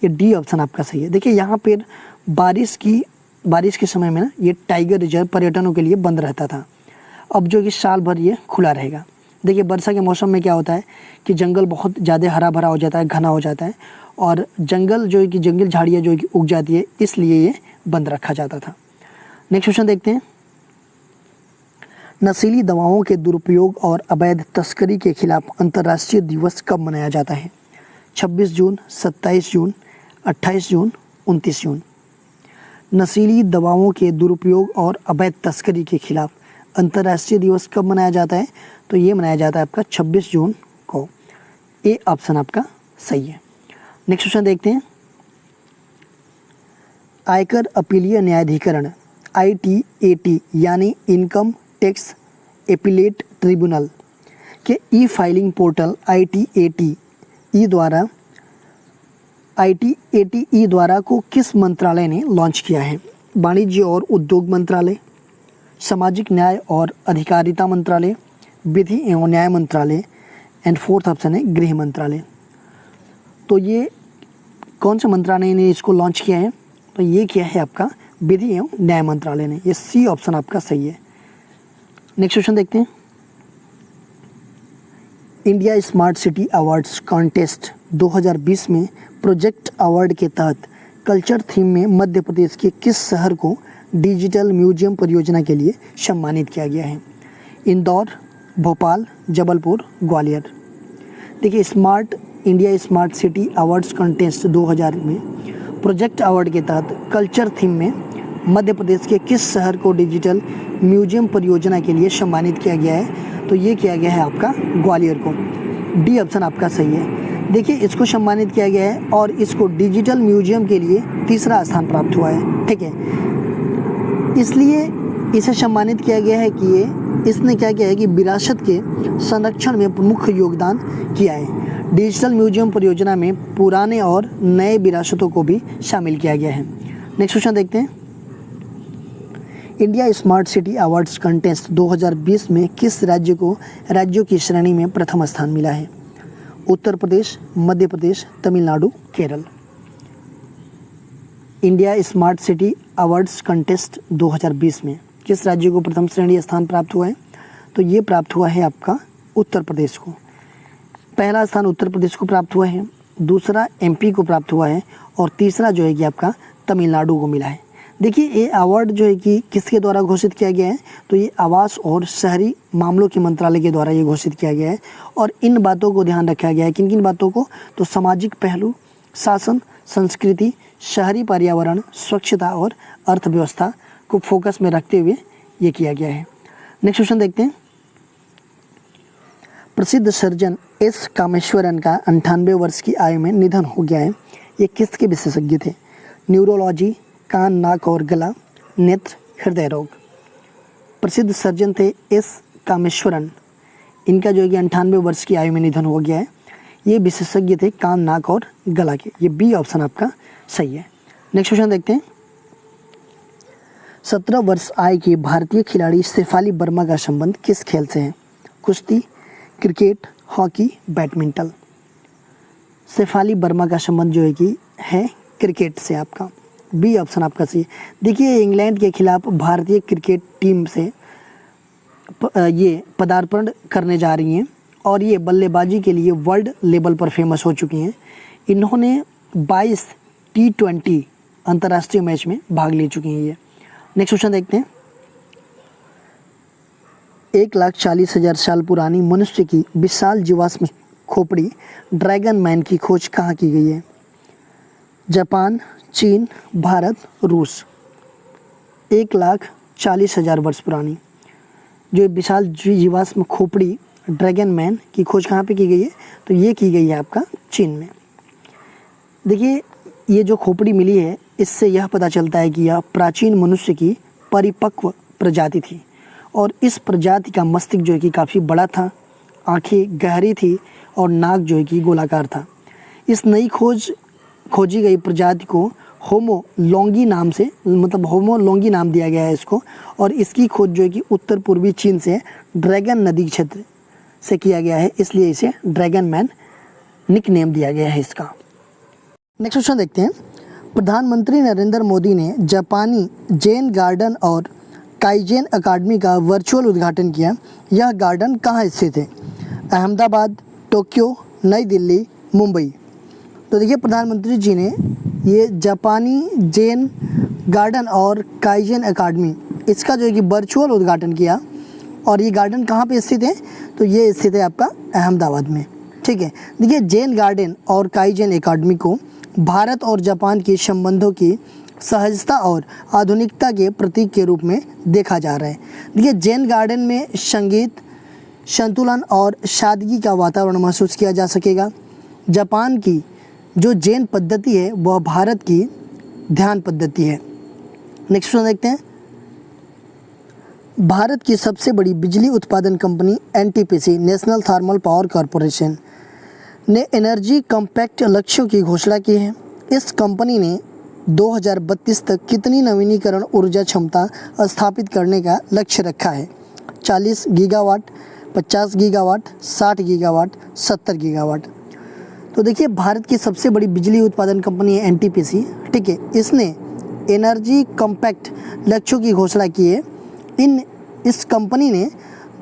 ये डी ऑप्शन आपका सही है। देखिए यहाँ पर बारिश के समय में ना ये टाइगर रिजर्व पर्यटनों के लिए बंद रहता था। अब जो कि साल भर ये खुला रहेगा। देखिए वर्षा के मौसम में क्या होता है कि जंगल बहुत ज़्यादा हरा भरा हो जाता है, घना हो जाता है, और जंगल जो है कि जंगल झाड़ियाँ जो है कि उग जाती है, इसलिए ये बंद रखा जाता था। नेक्स्ट क्वेश्चन देखते हैं। नशीली दवाओं के दुरुपयोग और अवैध तस्करी के खिलाफ अंतर्राष्ट्रीय दिवस कब मनाया जाता है? 26 जून, 27 जून, 28 जून, 29 जून। नशीली दवाओं के दुरुपयोग और अवैध तस्करी के खिलाफ अंतर्राष्ट्रीय दिवस कब मनाया जाता है? तो ये मनाया जाता है आपका 26 जून को। ए ऑप्शन आपका सही है। नेक्स्ट क्वेश्चन देखते हैं। आयकर अपीलीय न्यायाधिकरण ITAT यानी इनकम टैक्स अपीलेट ट्रिब्यूनल के ई फाइलिंग पोर्टल ITAT द्वारा को किस मंत्रालय ने लॉन्च किया है? वाणिज्य और उद्योग मंत्रालय, सामाजिक न्याय और अधिकारिता मंत्रालय, विधि एवं न्याय मंत्रालय, एंड फोर्थ ऑप्शन है गृह मंत्रालय। तो ये कौन से मंत्रालय ने इसको लॉन्च किया है? तो ये किया है आपका विधि एवं न्याय मंत्रालय ने। ये सी ऑप्शन आपका सही है। नेक्स्ट क्वेश्चन देखते हैं। India smart city awards contest 2020 में प्रोजेक्ट अवार्ड के तहत कल्चर थीम में मध्य प्रदेश के किस शहर को डिजिटल म्यूजियम परियोजना के लिए सम्मानित किया गया है? इंदौर, भोपाल, जबलपुर, ग्वालियर। देखिए India smart city awards contest 2000 में प्रोजेक्ट अवार्ड के तहत कल्चर थीम में मध्य प्रदेश के किस शहर को डिजिटल म्यूजियम परियोजना के लिए सम्मानित किया गया है? तो ये किया गया है आपका ग्वालियर को। डी ऑप्शन आपका सही है। देखिए इसको सम्मानित किया गया है और इसको डिजिटल म्यूजियम के लिए तीसरा स्थान प्राप्त हुआ है। ठीक है, इसलिए इसे सम्मानित किया गया है कि इसने क्या किया है कि विरासत के संरक्षण में प्रमुख योगदान किया है। डिजिटल म्यूजियम परियोजना में पुराने और नए विरासतों को भी शामिल किया गया है। नेक्स्ट क्वेश्चन देखते हैं। India smart city awards contest 2020 में किस राज्य को राज्यों की श्रेणी में प्रथम स्थान मिला है? Uttar Pradesh, Madhya Pradesh, Tamil Nadu, Kerala. India smart city awards contest 2020 में किस राज्य को प्रथम श्रेणी स्थान प्राप्त हुआ है? तो ये प्राप्त हुआ है आपका उत्तर प्रदेश को। पहला स्थान उत्तर प्रदेश को प्राप्त हुआ है, दूसरा MP को प्राप्त हुआ है और तीसरा जो है कि आपका तमिलनाडु को मिला है। देखिए ये अवार्ड जो है कि किसके द्वारा घोषित किया गया है? तो ये आवास और शहरी मामलों के मंत्रालय के द्वारा ये घोषित किया गया है। और इन बातों को ध्यान रखा गया है। किन किन बातों को? तो सामाजिक पहलू, शासन, संस्कृति, शहरी पर्यावरण, स्वच्छता और अर्थव्यवस्था को फोकस में रखते हुए ये किया गया है। नेक्स्ट क्वेश्चन देखते हैं। प्रसिद्ध सर्जन S कामेश्वरन का 98 वर्ष की आयु में निधन हो गया है। ये किसके विशेषज्ञ थे? न्यूरोलॉजी, कान, नाक और गला, नेत्र, हृदय रोग। प्रसिद्ध सर्जन थे S कामेश्वरन। इनका जो है कि 98 वर्ष की आयु में निधन हो गया है। ये विशेषज्ञ थे कान, नाक और गला के। ये B ऑप्शन आपका सही है। नेक्स्ट क्वेश्चन देखते हैं। 17 वर्ष आयु के भारतीय खिलाड़ी शेफाली वर्मा का संबंध किस खेल से है? कुश्ती, cricket, hockey, badminton. Shafali Verma का संबंध जो है कि है क्रिकेट से आपका। B ऑप्शन आपका सही है। देखिए इंग्लैंड के खिलाफ भारतीय क्रिकेट टीम से ये पदार्पण करने जा रही हैं और ये बल्लेबाजी के लिए वर्ल्ड लेवल पर फेमस हो चुकी हैं। इन्होंने 22 T20 अंतर्राष्ट्रीय मैच में भाग ले चुकी हैं ये। नेक्स्ट क्वेश्चन देखते हैं। 1,40,000 साल पुरानी मनुष्य की विशाल जीवाश्म खोपड़ी ड्रैगन मैन की खोज कहाँ की गई है? जापान, चीन, भारत, रूस। 1,40,000 वर्ष पुरानी जो विशाल जीवाश्म खोपड़ी ड्रैगन मैन की खोज कहाँ पे की गई है? तो ये की गई है आपका चीन में। देखिए ये जो खोपड़ी मिली है इससे यह पता चलता है कि यह प्राचीन मनुष्य की परिपक्व प्रजाति थी और इस प्रजाति का मस्तिष्क जो है कि काफ़ी बड़ा था आंखें गहरी थी और नाक जो है कि गोलाकार था। इस नई खोजी गई प्रजाति को होमो लोंगी नाम से, मतलब होमो लोंगी नाम दिया गया है इसको, और इसकी खोज जो है कि उत्तर पूर्वी चीन से ड्रैगन नदी क्षेत्र से किया गया है, इसलिए इसे ड्रैगन मैन निक नेम दिया गया है इसका। नेक्स्ट क्वेश्चन देखते हैं। प्रधानमंत्री नरेंद्र मोदी ने जापानी जैन गार्डन और काइजेन अकादमी का वर्चुअल उद्घाटन किया। यह गार्डन कहाँ स्थित है? अहमदाबाद, टोक्यो, नई दिल्ली, मुंबई। तो देखिए प्रधानमंत्री जी ने ये जापानी जैन गार्डन और काइजेन अकादमी इसका जो है कि वर्चुअल उद्घाटन किया। और ये गार्डन कहाँ पे स्थित है? तो ये स्थित है आपका अहमदाबाद में। ठीक है, देखिए जैन गार्डन और काइजेन अकादमी को भारत और जापान के संबंधों की सहजता और आधुनिकता के प्रतीक के रूप में देखा जा रहा है। देखिए जैन गार्डन में संगीत, संतुलन और सादगी का वातावरण महसूस किया जा सकेगा। जापान की जो जैन पद्धति है वह भारत की ध्यान पद्धति है। नेक्स्ट क्वेश्चन देखते हैं। भारत की सबसे बड़ी बिजली उत्पादन company NTPC national thermal power corporation ने एनर्जी कॉम्पैक्ट लक्ष्यों की घोषणा की है। इस कंपनी ने 2032 तक कितनी नवीनीकरण ऊर्जा क्षमता स्थापित करने का लक्ष्य रखा है? 40 गीगावाट, 50 गीगावाट, 60 गीगावाट, 70 गीगावाट। तो देखिए भारत की सबसे बड़ी बिजली उत्पादन कंपनी है एनटीपीसी। ठीक है, इसने एनर्जी कॉम्पैक्ट लक्ष्यों की घोषणा की है। इस कंपनी ने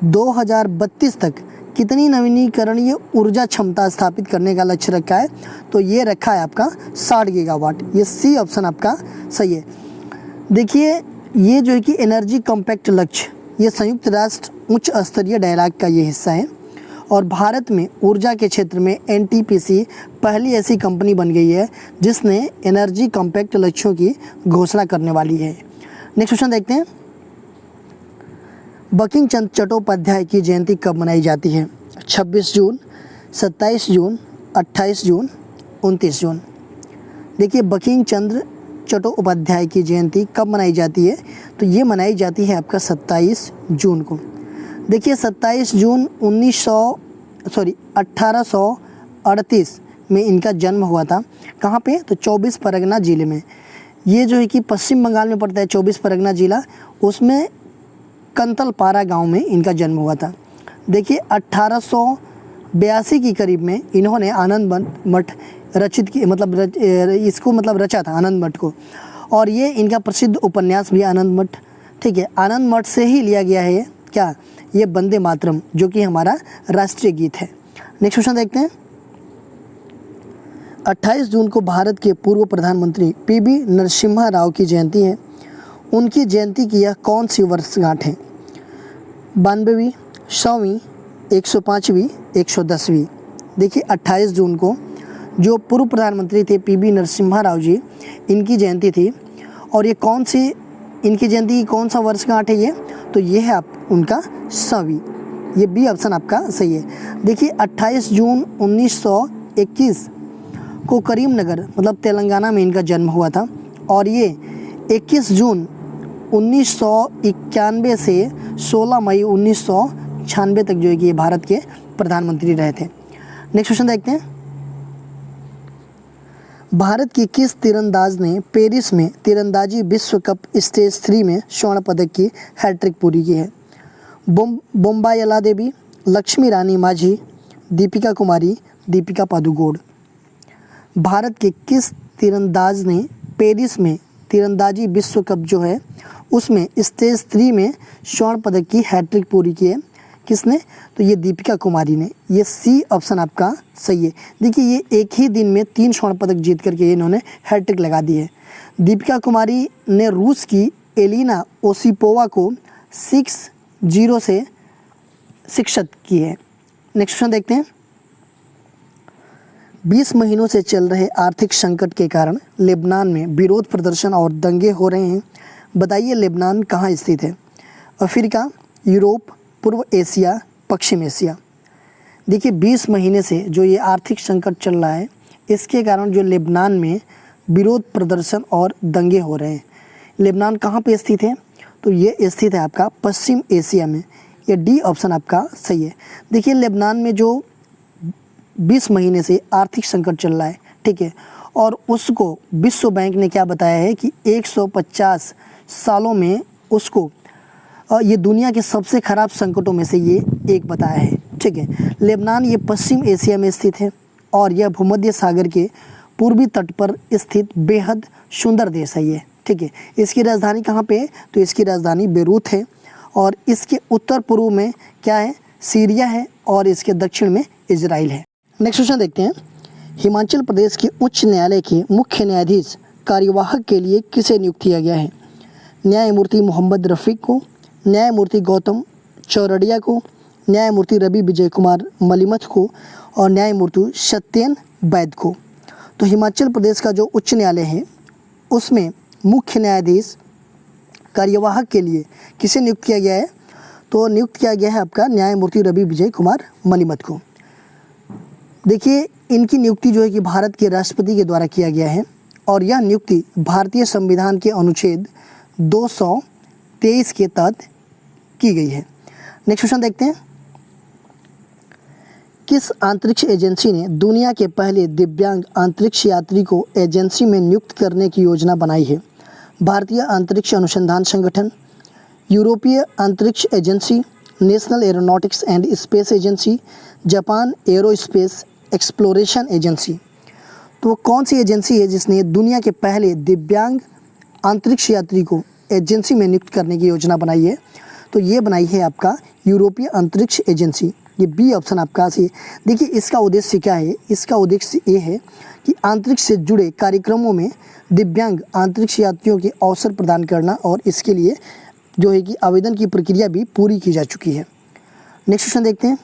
2032 तक कितनी नवीनीकरणीय ऊर्जा क्षमता स्थापित करने का लक्ष्य रखा है? तो ये रखा है आपका 60 गीगावाट। ये सी ऑप्शन आपका सही है। देखिए ये जो है कि एनर्जी कॉम्पैक्ट लक्ष्य ये संयुक्त राष्ट्र उच्च स्तरीय डायलॉग का ये हिस्सा है और भारत में ऊर्जा के क्षेत्र में एनटीपीसी पहली ऐसी कंपनी बन गई है जिसने एनर्जी कॉम्पैक्ट लक्ष्यों की घोषणा करने वाली है। नेक्स्ट क्वेश्चन देखते हैं। बंकिम चंद्र चट्टोपाध्याय की जयंती कब मनाई जाती है? 26 जून, 27 जून, 28 जून, 29 जून। देखिए बंकिम चंद्र चट्टोपाध्याय की जयंती कब मनाई जाती है? तो ये मनाई जाती है आपका 27 जून को। देखिए 27 जून 1838 में इनका जन्म हुआ था। कहाँ पे? तो 24 परगना जिले में। ये जो है कि पश्चिम बंगाल में पड़ता है 24 परगना जिला, उसमें कंतलपारा गांव में इनका जन्म हुआ था। देखिए 1882 के करीब में इन्होंने आनंद मठ रचित की, मतलब इसको मतलब रचा था आनंद मठ को, और ये इनका प्रसिद्ध उपन्यास भी आनंद मठ। ठीक है, आनंद मठ से ही लिया गया है क्या? ये वंदे मातरम जो कि हमारा राष्ट्रीय गीत है। नेक्स्ट क्वेश्चन देखते हैं। 28 जून को भारत के पूर्व प्रधानमंत्री पीवी नरसिम्हा राव की जयंती है। उनकी जयंती की यह कौन सी वर्षगांठ है? 92वीं, 100वीं, 105वीं, 110वीं। देखिए 28 जून को जो पूर्व प्रधानमंत्री थे पीवी नरसिम्हा राव जी, इनकी जयंती थी। और ये कौन सी, इनकी जयंती की कौन सा वर्षगांठ है ये? तो ये है आप उनका 100वीं। ये बी ऑप्शन आपका सही है। देखिए 28 जून 1921 को करीमनगर मतलब तेलंगाना में इनका जन्म हुआ था और ये 21 जून 1991 से 16 मई 1996 तक जो है कि ये भारत के प्रधानमंत्री रहे थे। नेक्स्ट क्वेश्चन देखते हैं। भारत की किस तीरंदाज ने पेरिस में तीरंदाजी विश्व कप स्टेज 3 में स्वर्ण पदक की हैट्रिक पूरी की है? बोम्बायला देवी, लक्ष्मी रानी माझी, दीपिका कुमारी, दीपिका पादुकोण। भारत के किस तीरंदाज ने पेरिस में तीरंदाजी विश्व कप जो है उसमें स्टेज 3 में स्वर्ण पदक की हैट्रिक पूरी की है? किसने? तो ये दीपिका कुमारी ने। ये सी ऑप्शन आपका सही है। देखिए ये एक ही दिन में 3 स्वर्ण पदक जीत करके इन्होंने हैट्रिक लगा दी है। दीपिका कुमारी ने रूस की एलिना ओसिपोवा को 6-0 से शिक्षित की है। नेक्स्ट क्वेश्चन देखते हैं। 20 महीनों से चल रहे आर्थिक संकट के कारण लेबनान में विरोध प्रदर्शन और दंगे हो रहे हैं। बताइए लेबनान कहाँ स्थित है? अफ्रीका, यूरोप, पूर्व एशिया, पश्चिम एशिया। देखिए 20 महीने से जो ये आर्थिक संकट चल रहा है इसके कारण जो लेबनान में विरोध प्रदर्शन और दंगे हो रहे हैं। लेबनान कहाँ पे स्थित है? तो ये स्थित है आपका पश्चिम एशिया में। ये डी ऑप्शन आपका सही है। देखिए लेबनान में जो 20 महीने से आर्थिक संकट चल रहा है, ठीक है, और उसको विश्व बैंक ने क्या बताया है कि 150 सालों में उसको ये दुनिया के सबसे ख़राब संकटों में से ये एक बताया है, ठीक है। लेबनान ये पश्चिम एशिया में स्थित है और यह भूमध्य सागर के पूर्वी तट पर स्थित बेहद सुंदर देश है ये, ठीक है। इसकी राजधानी कहाँ पे है? तो इसकी राजधानी बेरूत है और इसके उत्तर पूर्व में क्या है? सीरिया है और इसके दक्षिण में इजराइल है। नेक्स्ट क्वेश्चन देखते हैं। हिमाचल प्रदेश के उच्च न्यायालय के मुख्य न्यायाधीश कार्यवाहक के लिए किसे नियुक्त किया गया है? न्यायमूर्ति मोहम्मद रफ़ीक को, न्यायमूर्ति गौतम चौरड़िया को, न्यायमूर्ति रवि विजय कुमार मलिमथ को और न्यायमूर्ति सत्येन वैद को। तो हिमाचल प्रदेश का जो उच्च न्यायालय है उसमें मुख्य न्यायाधीश कार्यवाहक के लिए किसे नियुक्त किया गया है? तो नियुक्त किया गया है आपका न्यायमूर्ति रवि विजय कुमार मलिमथ को। देखिए इनकी नियुक्ति जो है कि भारत के राष्ट्रपति के द्वारा किया गया है और यह नियुक्ति भारतीय संविधान के अनुच्छेद 223 के तहत की गई है। नेक्स्ट क्वेश्चन देखते हैं। किस अंतरिक्ष एजेंसी ने दुनिया के पहले दिव्यांग अंतरिक्ष यात्री को एजेंसी में नियुक्त करने की योजना बनाई है? भारतीय अंतरिक्ष अनुसंधान संगठन, यूरोपीय अंतरिक्ष agency, national aeronautics and space agency, Japan aerospace exploration agency. तो कौन सी एजेंसी है जिसने दुनिया के पहले दिव्यांग अंतरिक्ष यात्री को एजेंसी में नियुक्त करने की योजना बनाई है? तो ये बनाई है आपका यूरोपीय अंतरिक्ष एजेंसी। ये बी ऑप्शन आपका सही है। देखिए इसका उद्देश्य क्या है? इसका उद्देश्य ये है कि अंतरिक्ष से जुड़े कार्यक्रमों में दिव्यांग अंतरिक्ष यात्रियों के अवसर प्रदान करना और इसके लिए जो है कि आवेदन की प्रक्रिया भी पूरी की जा चुकी है। नेक्स्ट क्वेश्चन देखते हैं।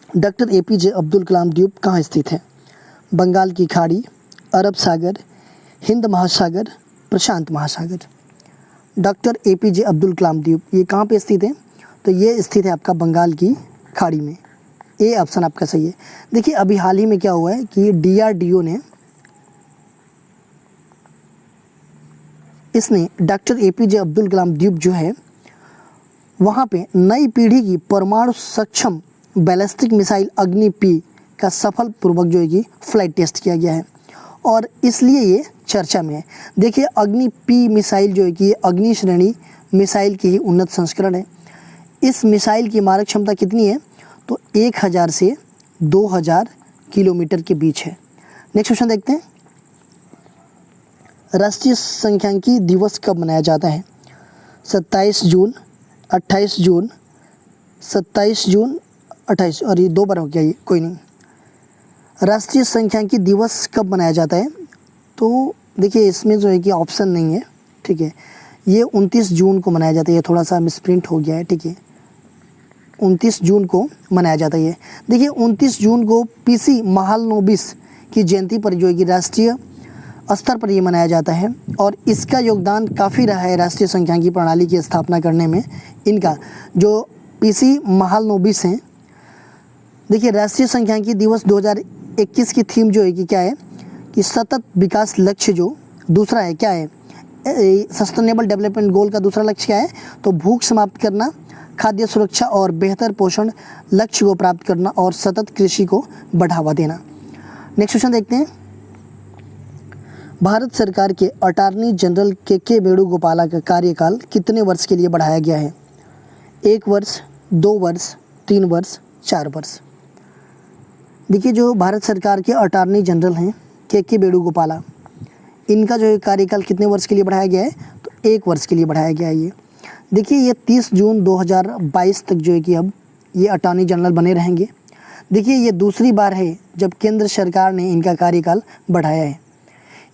डॉक्टर APJ अब्दुल कलाम द्वीप कहाँ स्थित है? बंगाल की खाड़ी, अरब सागर, हिंद महासागर, प्रशांत महासागर। डॉक्टर APJ अब्दुल कलाम द्वीप ये कहाँ पे स्थित है? तो ये स्थित है आपका बंगाल की खाड़ी में। ए ऑप्शन आपका सही है। देखिए अभी हाल ही में क्या हुआ है कि DRDO ने इसने डॉक्टर APJ अब्दुल कलाम द्वीप जो है वहाँ पे नई पीढ़ी की परमाणु सक्षम बैलिस्टिक मिसाइल अग्नि P का सफल पूर्वक जो है कि फ्लाइट टेस्ट किया गया है और इसलिए ये चर्चा में है। देखिए अग्नि P मिसाइल जो है कि ये अग्नि श्रेणी मिसाइल की ही उन्नत संस्करण है। इस मिसाइल की मारक क्षमता कितनी है? तो 1000 से 2000 किलोमीटर के बीच है। नेक्स्ट क्वेश्चन देखते हैं। राष्ट्रीय सांख्यिकी दिवस कब मनाया जाता है? 27 जून, 28 जून, 27 जून, 28 और ये 2 बार हो गया ये, कोई नहीं। राष्ट्रीय सांख्यिकी दिवस कब मनाया जाता है? तो देखिए इसमें जो है कि ऑप्शन नहीं है, ठीक है। ये 29 जून को मनाया जाता है। ये थोड़ा सा मिसप्रिंट हो गया है, ठीक है। 29 जून को मनाया जाता है। देखिए 29 जून को PC महालनोबिस की जयंती पर जो है कि राष्ट्रीय स्तर पर ये मनाया जाता है और इसका योगदान काफ़ी रहा है राष्ट्रीय सांख्यिकी प्रणाली की स्थापना करने में। इनका जो PC महालनोबिस हैं, देखिए राष्ट्रीय सांख्यिकी दिवस 2021 की थीम जो है कि क्या है कि सतत विकास लक्ष्य जो दूसरा है क्या है, सस्टेनेबल डेवलपमेंट गोल का दूसरा लक्ष्य क्या है? तो भूख समाप्त करना, खाद्य सुरक्षा और बेहतर पोषण लक्ष्य को प्राप्त करना और सतत कृषि को बढ़ावा देना। नेक्स्ट क्वेश्चन देखते हैं। भारत सरकार के अटॉर्नी जनरल के वेणुगोपाला का कार्यकाल कितने वर्ष के लिए बढ़ाया गया है? 1 वर्ष, 2 वर्ष, 3 वर्ष, 4 वर्ष। देखिए जो भारत सरकार के अटॉर्नी जनरल हैं के वेणुगोपाला, इनका जो है कार्यकाल कितने वर्ष के लिए बढ़ाया गया है? तो 1 वर्ष के लिए बढ़ाया गया है। ये देखिए ये 30 जून 2022 तक जो है कि अब ये अटॉर्नी जनरल बने रहेंगे। देखिए ये दूसरी बार है जब केंद्र सरकार ने इनका कार्यकाल बढ़ाया है।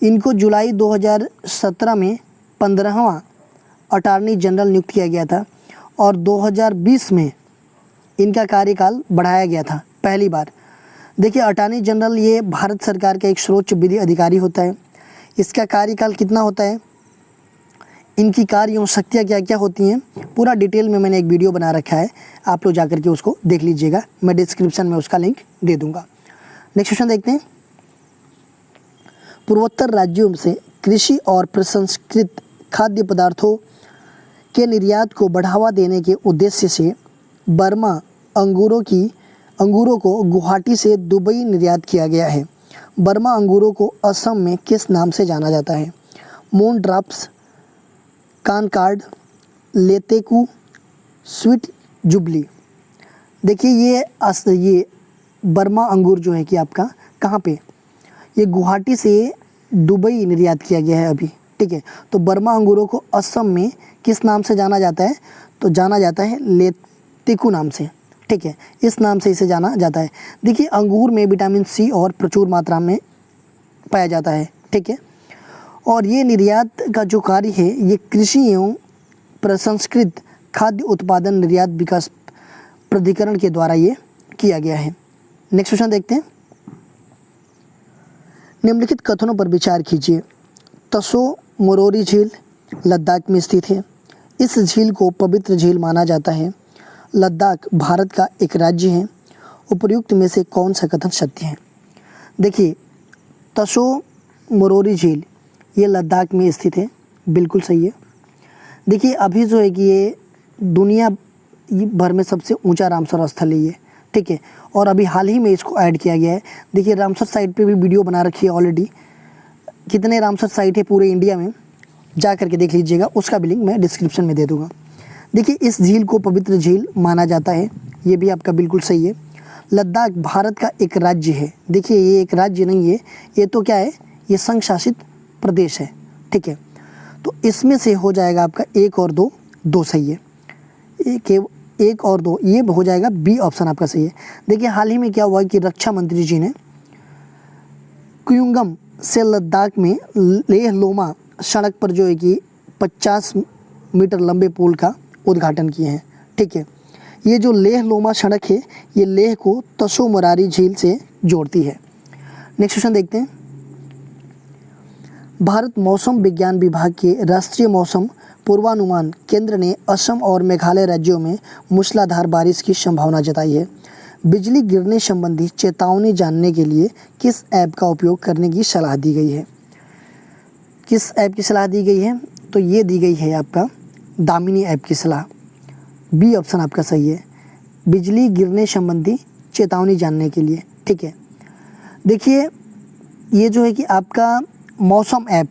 इनको जुलाई 2017 में 15वां अटॉर्नी जनरल नियुक्त किया गया था और 2020 में इनका कार्यकाल बढ़ाया गया था पहली बार। देखिए अटॉर्नी जनरल ये भारत सरकार का एक सर्वोच्च विधि अधिकारी होता है। इसका कार्यकाल कितना होता है, इनकी कार्य एवं शक्तियाँ क्या क्या होती हैं, पूरा डिटेल में मैंने एक वीडियो बना रखा है, आप लोग जाकर के उसको देख लीजिएगा। मैं डिस्क्रिप्शन में उसका लिंक दे दूँगा। नेक्स्ट क्वेश्चन देखते हैं। पूर्वोत्तर राज्यों से कृषि और प्रसंस्कृत खाद्य पदार्थों के निर्यात को बढ़ावा देने के उद्देश्य से बर्मा अंगूरों को गुवाहाटी से दुबई निर्यात किया गया है। बर्मा अंगूरों को असम में किस नाम से जाना जाता है? मून ड्रॉप्स, कानकार्ड, लेतेकू, स्वीट जुबली। देखिए ये बर्मा अंगूर जो है कि आपका कहाँ पे, ये गुवाहाटी से दुबई निर्यात किया गया है अभी, ठीक है। तो बर्मा अंगूरों को असम में किस नाम से जाना जाता है? तो जाना जाता है लेतेकू नाम से, ठीक है, इस नाम से इसे जाना जाता है। देखिए अंगूर में विटामिन सी और प्रचुर मात्रा में पाया जाता है, ठीक है। और ये निर्यात का जो कार्य है ये कृषि एवं प्रसंस्कृत खाद्य उत्पादन निर्यात विकास प्राधिकरण के द्वारा ये किया गया है। नेक्स्ट क्वेश्चन देखते हैं। निम्नलिखित कथनों पर विचार कीजिए। तसो मोरोरी झील लद्दाख में स्थित है। इस झील को पवित्र झील माना जाता है। लद्दाख भारत का एक राज्य है। उपर्युक्त में से कौन सा कथन सत्य है? देखिए तसो मोरोरी झील ये लद्दाख में स्थित है, बिल्कुल सही है। देखिए अभी जो है कि ये दुनिया भर में सबसे ऊंचा रामसर स्थल है ये, ठीक है। और अभी हाल ही में इसको ऐड किया गया है। देखिए रामसर साइट पे भी वीडियो बना रखी है ऑलरेडी। कितने रामसर साइट है पूरे इंडिया में, जा करके देख लीजिएगा, उसका भी लिंक मैं डिस्क्रिप्शन में दे दूँगा। देखिए इस झील को पवित्र झील माना जाता है, ये भी आपका बिल्कुल सही है। लद्दाख भारत का एक राज्य है। देखिए ये एक राज्य नहीं है, ये तो क्या है, ये संघ शासित प्रदेश है, ठीक है। तो इसमें से हो जाएगा आपका 1 और 2, 2 सही है। एक और 2 ये हो जाएगा, बी ऑप्शन आपका सही है। देखिए हाल ही में क्या हुआ कि रक्षा मंत्री जी ने कुयुंगम से लद्दाख में लेह लोमा सड़क पर जो है कि 50 मीटर लंबे पुल का उद्घाटन किए हैं, ठीक है। ये जो लेह लोमा सड़क है ये लेह को तसो मोरारी झील से जोड़ती है। नेक्स्ट क्वेश्चन देखते हैं। भारत मौसम विज्ञान विभाग के राष्ट्रीय मौसम पूर्वानुमान केंद्र ने असम और मेघालय राज्यों में मूसलाधार बारिश की संभावना जताई है। बिजली गिरने संबंधी चेतावनी जानने के लिए किस ऐप का उपयोग करने की सलाह दी गई है? किस ऐप की सलाह दी गई है? तो ये दी गई है आपका दामिनी ऐप की सलाह, बी ऑप्शन आपका सही है। बिजली गिरने संबंधी चेतावनी जानने के लिए, ठीक है। देखिए ये जो है कि आपका मौसम ऐप,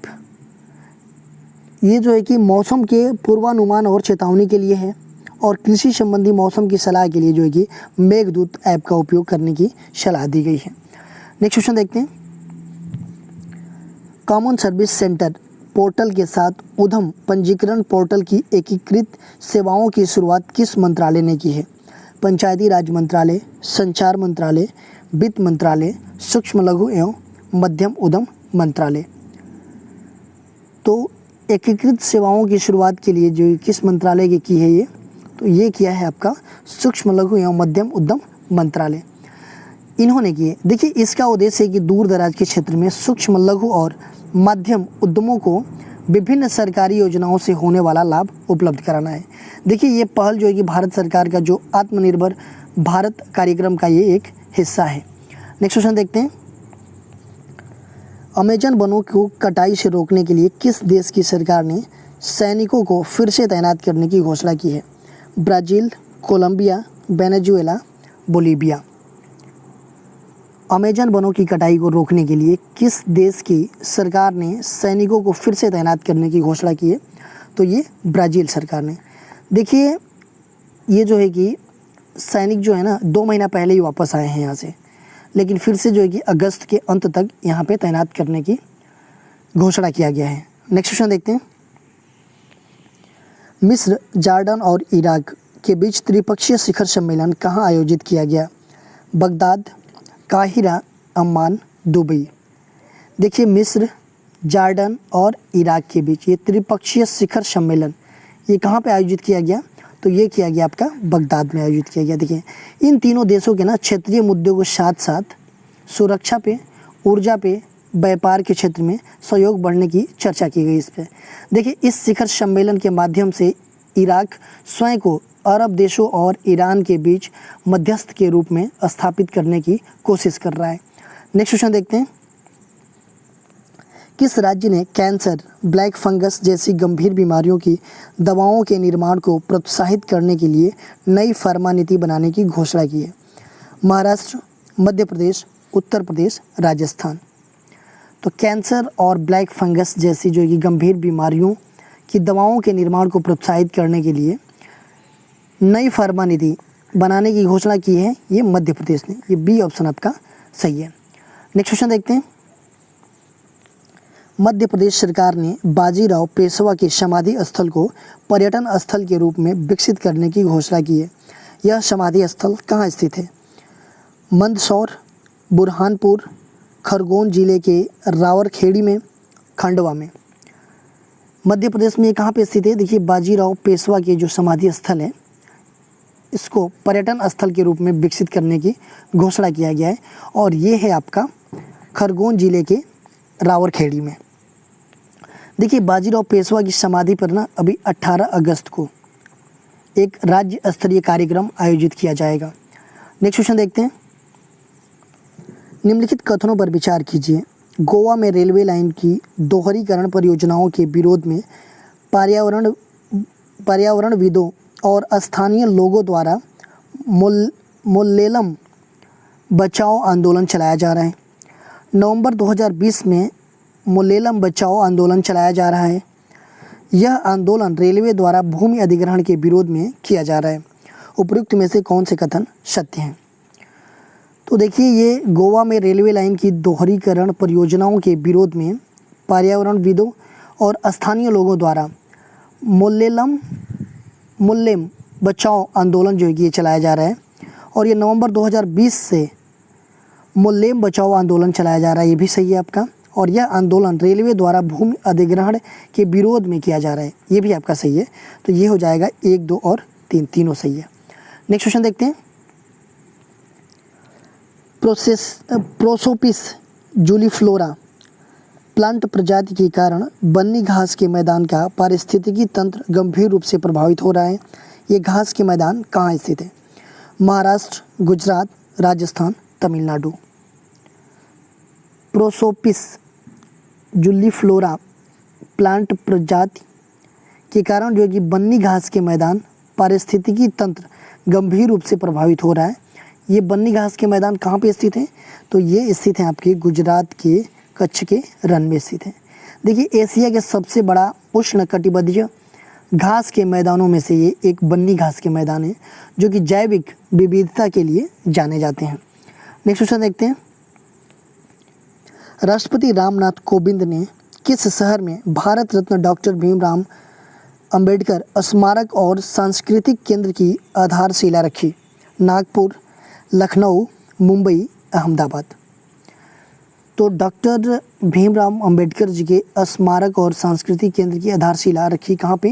ये जो है कि मौसम के पूर्वानुमान और चेतावनी के लिए है, और कृषि संबंधी मौसम की सलाह के लिए जो है कि मेघदूत ऐप का उपयोग करने की सलाह दी गई है। नेक्स्ट क्वेश्चन देखते हैं। कॉमन सर्विस सेंटर पोर्टल के साथ उद्यम पंजीकरण पोर्टल की एकीकृत सेवाओं की शुरुआत किस मंत्रालय ने की है? पंचायती राज मंत्रालय, संचार मंत्रालय, वित्त मंत्रालय, सूक्ष्म लघु एवं मध्यम उद्यम मंत्रालय। तो एकीकृत सेवाओं की शुरुआत के लिए जो किस मंत्रालय की है ये? तो ये किया है आपका सूक्ष्म लघु एवं मध्यम उद्यम मंत्रालय, इन्होंने किए। देखिए इसका उद्देश्य है कि दूर दराज के क्षेत्र में सूक्ष्म लघु और मध्यम उद्यमों को विभिन्न सरकारी योजनाओं से होने वाला लाभ उपलब्ध कराना है। देखिए ये पहल जो है कि भारत सरकार का जो आत्मनिर्भर भारत कार्यक्रम का ये एक हिस्सा है। नेक्स्ट क्वेश्चन देखते हैं। अमेजन वनों को कटाई से रोकने के लिए किस देश की सरकार ने सैनिकों को फिर से तैनात करने की घोषणा की है? Brazil, Colombia, Venezuela, Bolivia. Amazon वनों की कटाई को रोकने के लिए किस देश की सरकार ने सैनिकों को फिर से तैनात करने की घोषणा की है? तो ये ब्राज़ील सरकार ने। देखिए ये जो है कि सैनिक जो है ना 2 महीना पहले ही वापस आए हैं यहाँ से, लेकिन फिर से जो है कि अगस्त के अंत तक यहाँ पे तैनात करने की घोषणा किया गया है। नेक्स्ट क्वेश्चन देखते हैं। मिस्र, जॉर्डन और इराक के बीच त्रिपक्षीय शिखर सम्मेलन कहाँ आयोजित किया गया? Baghdad, Cairo, Amman, Dubai. देखिए मिस्र, जॉर्डन और इराक के बीच ये त्रिपक्षीय शिखर सम्मेलन ये कहाँ पे आयोजित किया गया? तो ये किया गया आपका बगदाद में आयोजित किया गया। देखिए इन तीनों देशों के ना क्षेत्रीय मुद्दों के साथ साथ सुरक्षा पे, ऊर्जा पे, व्यापार के क्षेत्र में सहयोग बढ़ने की चर्चा की गई इस पर। देखिए इस शिखर सम्मेलन के माध्यम से इराक स्वयं को अरब देशों और ईरान के बीच मध्यस्थ के रूप में स्थापित करने की कोशिश कर रहा है। नेक्स्ट क्वेश्चन देखते हैं। किस राज्य ने कैंसर, ब्लैक फंगस जैसी गंभीर बीमारियों की दवाओं के निर्माण को प्रोत्साहित करने के लिए नई फार्मा नीति बनाने की घोषणा की है? महाराष्ट्र, मध्य प्रदेश, उत्तर प्रदेश, राजस्थान। तो कैंसर और ब्लैक फंगस जैसी जो कि गंभीर बीमारियों की दवाओं के निर्माण को प्रोत्साहित करने के लिए नई फार्मा नीति बनाने की घोषणा की है ये मध्य प्रदेश ने। ये बी ऑप्शन आपका सही है। नेक्स्ट क्वेश्चन देखते हैं। मध्य प्रदेश सरकार ने बाजीराव पेशवा के समाधि स्थल को पर्यटन स्थल के रूप में विकसित करने की घोषणा की है। यह समाधि स्थल कहाँ स्थित है? मंदसौर, बुरहानपुर, खरगोन जिले के रावरखेड़ी में, खंडवा में। मध्य प्रदेश में कहाँ पे स्थित है? देखिए, बाजीराव पेशवा के जो समाधि स्थल है इसको पर्यटन स्थल के रूप में विकसित करने की घोषणा किया गया है और ये है आपका खरगोन जिले के रावरखेड़ी में। देखिए, बाजीराव पेशवा की समाधि पर ना अभी 18 अगस्त को एक राज्य स्तरीय कार्यक्रम आयोजित किया जाएगा। नेक्स्ट क्वेश्चन देखते हैं। निम्नलिखित कथनों पर विचार कीजिए। गोवा में रेलवे लाइन की दोहरीकरण परियोजनाओं के विरोध में पर्यावरणविदों और स्थानीय लोगों द्वारा मोल्लेलम बचाओ आंदोलन चलाया जा रहा है। नवंबर 2020 में मोल्लेलम बचाओ आंदोलन चलाया जा रहा है। यह आंदोलन रेलवे द्वारा भूमि अधिग्रहण के विरोध में किया जा रहा है। उपयुक्त में से कौन से कथन सत्य हैं? तो देखिए, ये गोवा में रेलवे लाइन की दोहरीकरण परियोजनाओं के विरोध में पर्यावरणविदों और स्थानीय लोगों द्वारा मोल्लेम बचाओ आंदोलन जो है ये चलाया जा रहा है और ये नवंबर 2020 से मोल्लेम बचाओ आंदोलन चलाया जा रहा है। ये भी सही है आपका। और यह आंदोलन रेलवे द्वारा भूमि अधिग्रहण के विरोध में किया जा रहा है। ये भी आपका सही है। तो ये हो जाएगा 1, 2 और 3, तीनों सही है। नेक्स्ट क्वेश्चन देखते हैं। प्रोसोपिस जूलीफ्लोरा प्लांट प्रजाति के कारण बन्नी घास के मैदान का पारिस्थितिकी तंत्र गंभीर रूप से प्रभावित हो रहा है। ये घास के मैदान कहाँ स्थित है? महाराष्ट्र, गुजरात, राजस्थान, तमिलनाडु। प्रोसोपिस जूलीफ्लोरा प्लांट प्रजाति के कारण जो है कि बन्नी घास के मैदान पारिस्थितिकी तंत्र गंभीर रूप से प्रभावित हो रहा है। ये बन्नी घास के मैदान कहाँ पे स्थित हैं? तो ये स्थित हैं आपके गुजरात के कच्छ के रण में स्थित है। देखिए, एशिया के सबसे बड़ा उष्णकटिबंधीय घास के मैदानों में से ये एक बन्नी घास के मैदान है जो कि जैविक विविधता के लिए जाने जाते हैं। नेक्स्ट क्वेश्चन देखते हैं। राष्ट्रपति रामनाथ कोविंद ने किस शहर में भारत रत्न डॉक्टर भीमराव अंबेडकर स्मारक और सांस्कृतिक केंद्र की आधारशिला रखी? नागपुर, लखनऊ, मुंबई, अहमदाबाद। तो डॉक्टर भीमराव अंबेडकर जी के स्मारक और सांस्कृतिक केंद्र की आधारशिला रखी कहाँ पे?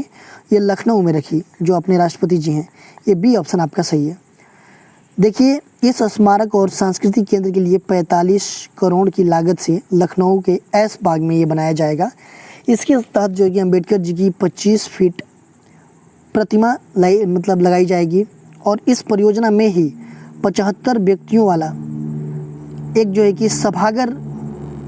ये लखनऊ में रखी, जो अपने राष्ट्रपति जी हैं। ये बी ऑप्शन आपका सही है। देखिए, इस स्मारक और सांस्कृतिक केंद्र के लिए 45 करोड़ की लागत से लखनऊ के ऐश बाग में ये बनाया जाएगा। इसके तहत जो है कि अम्बेडकर जी की 25 फीट प्रतिमा लगाई जाएगी और इस परियोजना में ही 75 व्यक्तियों वाला एक जो है कि सभागार,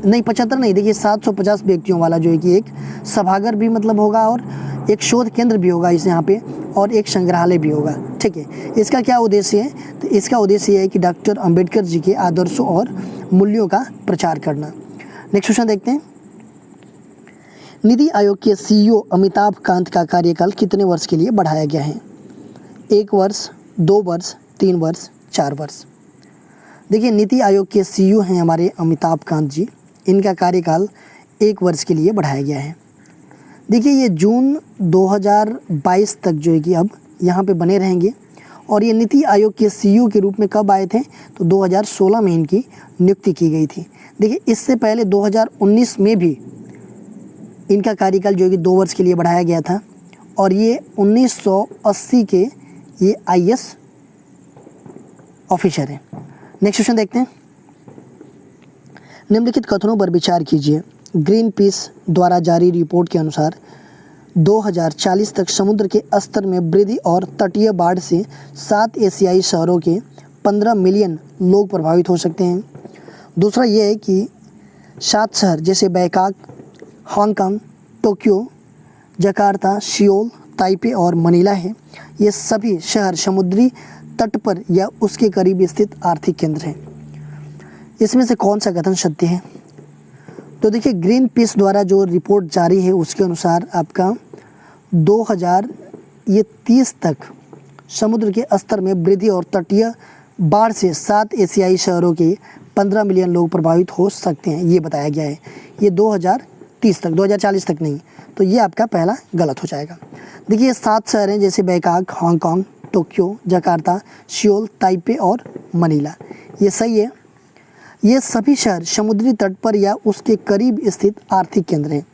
नहीं 75 नहीं, देखिए 750 व्यक्तियों वाला जो है कि एक सभागार भी होगा और एक शोध केंद्र भी होगा इस यहाँ पे और एक संग्रहालय भी होगा। ठीक है, इसका क्या उद्देश्य है? तो इसका उद्देश्य यह है कि डॉक्टर अंबेडकर जी के आदर्शों और मूल्यों का प्रचार करना। नेक्स्ट क्वेश्चन देखते हैं। नीति आयोग के CEO अमिताभ कांत का कार्यकाल कितने वर्ष के लिए बढ़ाया गया है? 1 वर्ष, 2 वर्ष, 3 वर्ष, 4 वर्ष। देखिए, नीति आयोग के CEO हैं हमारे अमिताभ कांत जी। इनका कार्यकाल 1 वर्ष के लिए बढ़ाया गया है। देखिए, ये जून 2022 तक जो है कि अब यहाँ पे बने रहेंगे और ये नीति आयोग के CEO के रूप में कब आए थे? तो 2016 में इनकी नियुक्ति की गई थी। देखिए, इससे पहले 2019 में भी इनका कार्यकाल जो है कि 2 वर्ष के लिए बढ़ाया गया था और ये 1980 के ये IAS ऑफिसर हैं। नेक्स्ट क्वेश्चन देखते हैं। निम्नलिखित कथनों पर विचार कीजिए। ग्रीन पीस द्वारा जारी रिपोर्ट के अनुसार 2040 तक समुद्र के स्तर में वृद्धि और तटीय बाढ़ से 7 एशियाई शहरों के 15 मिलियन लोग प्रभावित हो सकते हैं। दूसरा ये है कि 7 शहर जैसे Bangkok, Hong Kong, Tokyo, Jakarta, Seoul, Taipei और मनीला है। ये सभी शहर समुद्री तट पर या उसके करीब स्थित आर्थिक केंद्र हैं। इसमें से कौन सा कथन सत्य है? तो देखिए, ग्रीन पीस द्वारा जो रिपोर्ट जारी है उसके अनुसार आपका 2030 तक समुद्र के स्तर में वृद्धि और तटीय बाढ़ से 7 एशियाई शहरों के 15 मिलियन लोग प्रभावित हो सकते हैं, ये बताया गया है। ये 2030 तक, 2040 तक नहीं। तो ये आपका पहला गलत हो जाएगा। देखिए, 7 शहर हैं जैसे Bangkok, Hong Kong, Tokyo, Jakarta, Seoul, Taipei और मनीला। ये सही है। ये सभी शहर समुद्री तट पर या उसके करीब स्थित आर्थिक केंद्र हैं।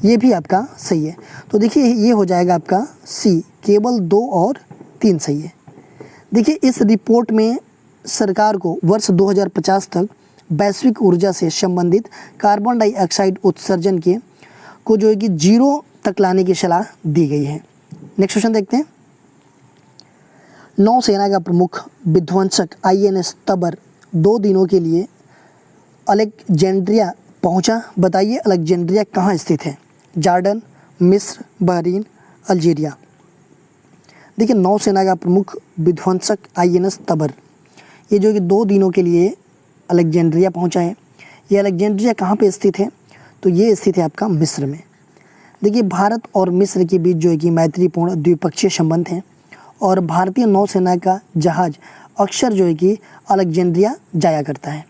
ये भी आपका सही है। तो देखिए, ये हो जाएगा आपका सी, केवल 2 और 3 सही है। देखिए, इस रिपोर्ट में सरकार को वर्ष 2050 तक वैश्विक ऊर्जा से संबंधित कार्बन डाइऑक्साइड उत्सर्जन के को जो है कि 0 तक लाने की सलाह दी गई है। नेक्स्ट क्वेश्चन देखते हैं। नौसेना का प्रमुख विध्वंसक INS तबर 2 दिनों के लिए अलेक्जेंड्रिया पहुंचा। बताइए अलेक्जेंड्रिया कहाँ स्थित है? जॉर्डन, मिस्र, बहरीन, अल्जीरिया। देखिए, नौसेना का प्रमुख विध्वंसक INS तबर, ये जो कि 2 दिनों के लिए अलेक्जेंड्रिया पहुंचा है। ये अलेक्जेंड्रिया कहाँ पे स्थित है? तो ये स्थित है आपका मिस्र में। देखिए, भारत और मिस्र के बीच जो है कि मैत्रीपूर्ण द्विपक्षीय संबंध हैं और भारतीय नौसेना का जहाज अक्सर जो है कि अलेक्जेंड्रिया जाया करता है।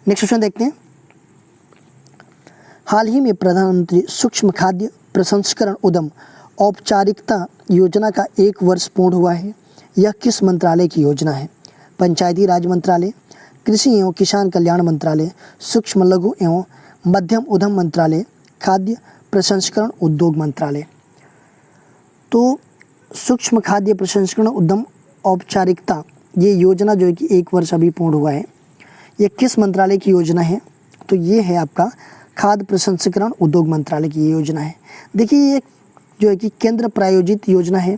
नेक्स्ट क्वेश्चन देखते हैं। हाल ही में प्रधानमंत्री सूक्ष्म खाद्य प्रसंस्करण उद्यम औपचारिकता योजना का 1 वर्ष पूर्ण हुआ है। यह किस मंत्रालय की योजना है? पंचायती राज मंत्रालय, कृषि एवं किसान कल्याण मंत्रालय, सूक्ष्म लघु एवं मध्यम उद्यम मंत्रालय, खाद्य प्रसंस्करण उद्योग मंत्रालय। तो सूक्ष्म खाद्य प्रसंस्करण उद्यम औपचारिकता, ये योजना जो है कि 1 वर्ष अभी पूर्ण हुआ है। ये किस मंत्रालय की योजना है? तो ये है आपका खाद्य प्रसंस्करण उद्योग मंत्रालय की ये योजना है। देखिए, ये जो है कि केंद्र प्रायोजित योजना है।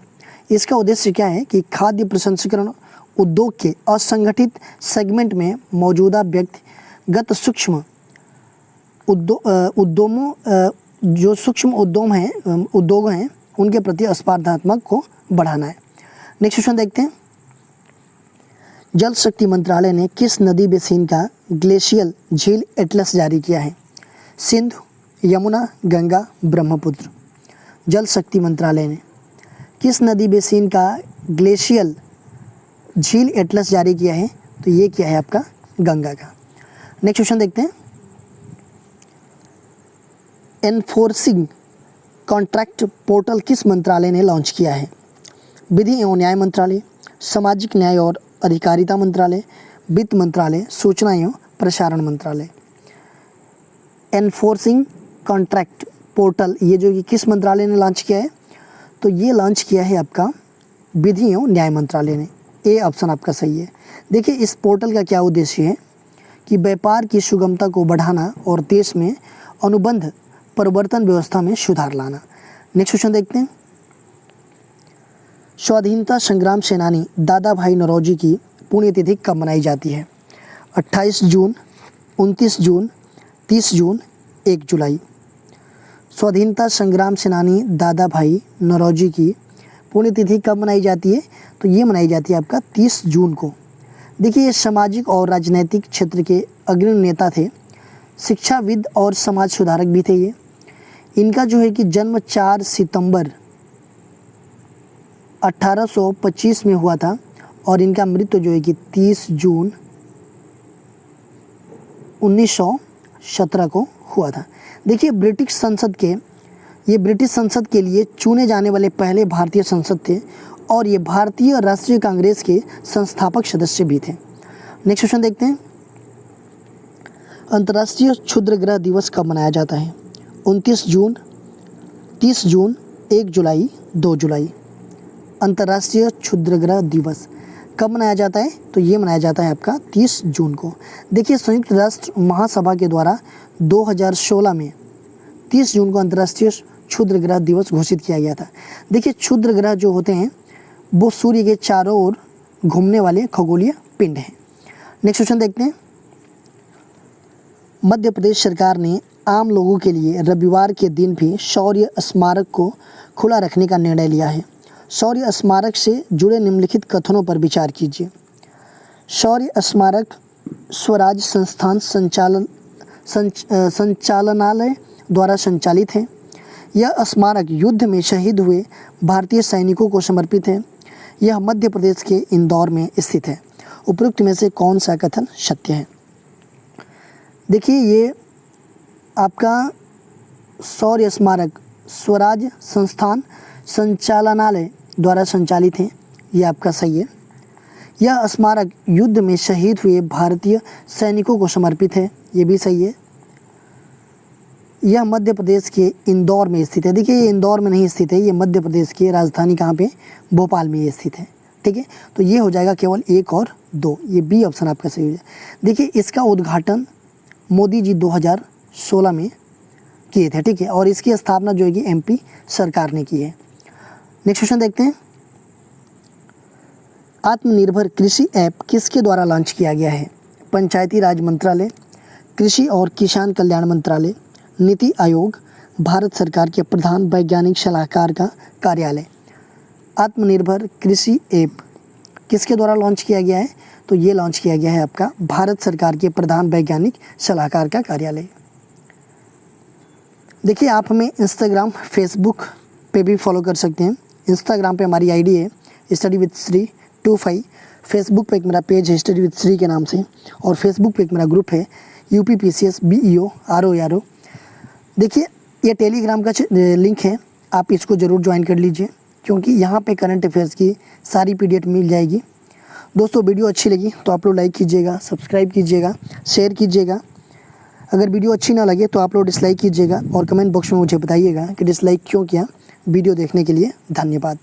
इसका उद्देश्य क्या है कि खाद्य प्रसंस्करण उद्योग के असंगठित सेगमेंट में मौजूदा व्यक्तिगत सूक्ष्म उद्यमों जो सूक्ष्म उद्योग हैं उनके प्रति स्पर्धात्मक को बढ़ाना है। नेक्स्ट क्वेश्चन देखते हैं। जल शक्ति मंत्रालय ने किस नदी बेसिन का ग्लेशियल झील एटलस जारी किया है? सिंधु, यमुना, गंगा, ब्रह्मपुत्र। जल शक्ति मंत्रालय ने किस नदी बेसिन का ग्लेशियल झील एटलस जारी किया है? तो ये क्या है आपका गंगा का। नेक्स्ट क्वेश्चन देखते हैं। एनफोर्सिंग कॉन्ट्रैक्ट पोर्टल किस मंत्रालय ने लॉन्च किया है? विधि एवं न्याय मंत्रालय, सामाजिक न्याय और अधिकारिता मंत्रालय, वित्त मंत्रालय, सूचना एवं प्रसारण मंत्रालय। एनफोर्सिंग कॉन्ट्रैक्ट पोर्टल ये जो कि किस मंत्रालय ने लॉन्च किया है? तो ये लॉन्च किया है आपका विधि एवं न्याय मंत्रालय ने। ए ऑप्शन आपका सही है। देखिए, इस पोर्टल का क्या उद्देश्य है कि व्यापार की सुगमता को बढ़ाना और देश में अनुबंध परिवर्तन व्यवस्था में सुधार लाना। नेक्स्ट क्वेश्चन देखते हैं। स्वाधीनता संग्राम सेनानी दादा भाई नौरोजी की पुण्यतिथि कब मनाई जाती है? 28 जून, 29 जून, 30 जून, 1 जुलाई। स्वाधीनता संग्राम सेनानी दादा भाई नौरोजी की पुण्यतिथि कब मनाई जाती है? तो ये मनाई जाती है आपका 30 जून को। देखिए, ये सामाजिक और राजनीतिक क्षेत्र के अग्रणी नेता थे, शिक्षाविद और समाज सुधारक भी थे। ये इनका जो है कि जन्म 4 सितंबर 1825 में हुआ था और इनका मृत्यु जो है कि 30 जून 1917 को हुआ था। देखिए, ब्रिटिश संसद के लिए चुने जाने वाले पहले भारतीय संसद थे और ये भारतीय राष्ट्रीय कांग्रेस के संस्थापक सदस्य भी थे। नेक्स्ट क्वेश्चन देखते हैं। अंतर्राष्ट्रीय क्षुद्रग्रह दिवस कब मनाया जाता है? 29 जून, 30 जून, 1 जुलाई, 2 जुलाई। अंतर्राष्ट्रीय क्षुद्रग्रह दिवस कब मनाया जाता है? तो ये मनाया जाता है आपका 30 जून को। देखिए, संयुक्त राष्ट्र महासभा के द्वारा 2016 में 30 जून को अंतर्राष्ट्रीय क्षुद्रग्रह दिवस घोषित किया गया था। देखिए, क्षुद्रग्रह जो होते हैं वो सूर्य के चारों ओर घूमने वाले खगोलीय पिंड हैं। नेक्स्ट क्वेश्चन देखते हैं। मध्य प्रदेश सरकार ने आम लोगों के लिए रविवार के दिन भी शौर्य स्मारक को खुला रखने का निर्णय लिया है। शौर्य स्मारक से जुड़े निम्नलिखित कथनों पर विचार कीजिए। शौर्य स्मारक स्वराज संस्थान संचालनालय द्वारा संचालित है। यह स्मारक युद्ध में शहीद हुए भारतीय सैनिकों को समर्पित है। यह मध्य प्रदेश के इंदौर में स्थित है। उपरोक्त में से कौन सा कथन सत्य है? देखिए, ये आपका शौर्य स्मारक स्वराज संस्थान संचालनालय द्वारा संचालित है, ये आपका सही है। यह स्मारक युद्ध में शहीद हुए भारतीय सैनिकों को समर्पित है, ये भी सही है। यह मध्य प्रदेश के इंदौर में स्थित है। देखिए, ये इंदौर में नहीं स्थित है, ये मध्य प्रदेश की राजधानी कहाँ पे, भोपाल में ये स्थित है। ठीक है, तो ये हो जाएगा केवल 1 और 2, ये बी ऑप्शन आपका सही हो जाए। देखिए, इसका उद्घाटन मोदी जी 2016 में किए थे। ठीक है, और इसकी स्थापना जो है कि MP सरकार ने की है। नेक्स्ट क्वेश्चन देखते हैं। आत्मनिर्भर कृषि ऐप किसके द्वारा लॉन्च किया गया है? पंचायती राज मंत्रालय, कृषि और किसान कल्याण मंत्रालय, नीति आयोग, भारत सरकार के प्रधान वैज्ञानिक सलाहकार का कार्यालय। आत्मनिर्भर कृषि ऐप किसके द्वारा लॉन्च किया गया है? तो ये लॉन्च किया गया है आपका भारत सरकार के प्रधान वैज्ञानिक सलाहकार का कार्यालय। देखिए, आप हमें इंस्टाग्राम, फेसबुक पे भी फॉलो कर सकते हैं। इंस्टाग्राम पे हमारी ID है स्टडी विद श्री 25, फेसबुक पे एक मेरा पेज है स्टडी विद श्री के नाम से, और फेसबुक पे एक मेरा ग्रुप है UPPCS BEO RO। देखिए, ये टेलीग्राम का लिंक है, आप इसको ज़रूर ज्वाइन कर लीजिए, क्योंकि यहाँ पे करंट अफेयर्स की सारी PDF मिल जाएगी। दोस्तों, वीडियो अच्छी लगी तो आप लोग लाइक कीजिएगा, सब्सक्राइब कीजिएगा, शेयर कीजिएगा। अगर वीडियो अच्छी ना लगे तो आप लोग डिसलाइक कीजिएगा और कमेंट बॉक्स में मुझे बताइएगा कि डिसलाइक क्यों किया। वीडियो देखने के लिए धन्यवाद।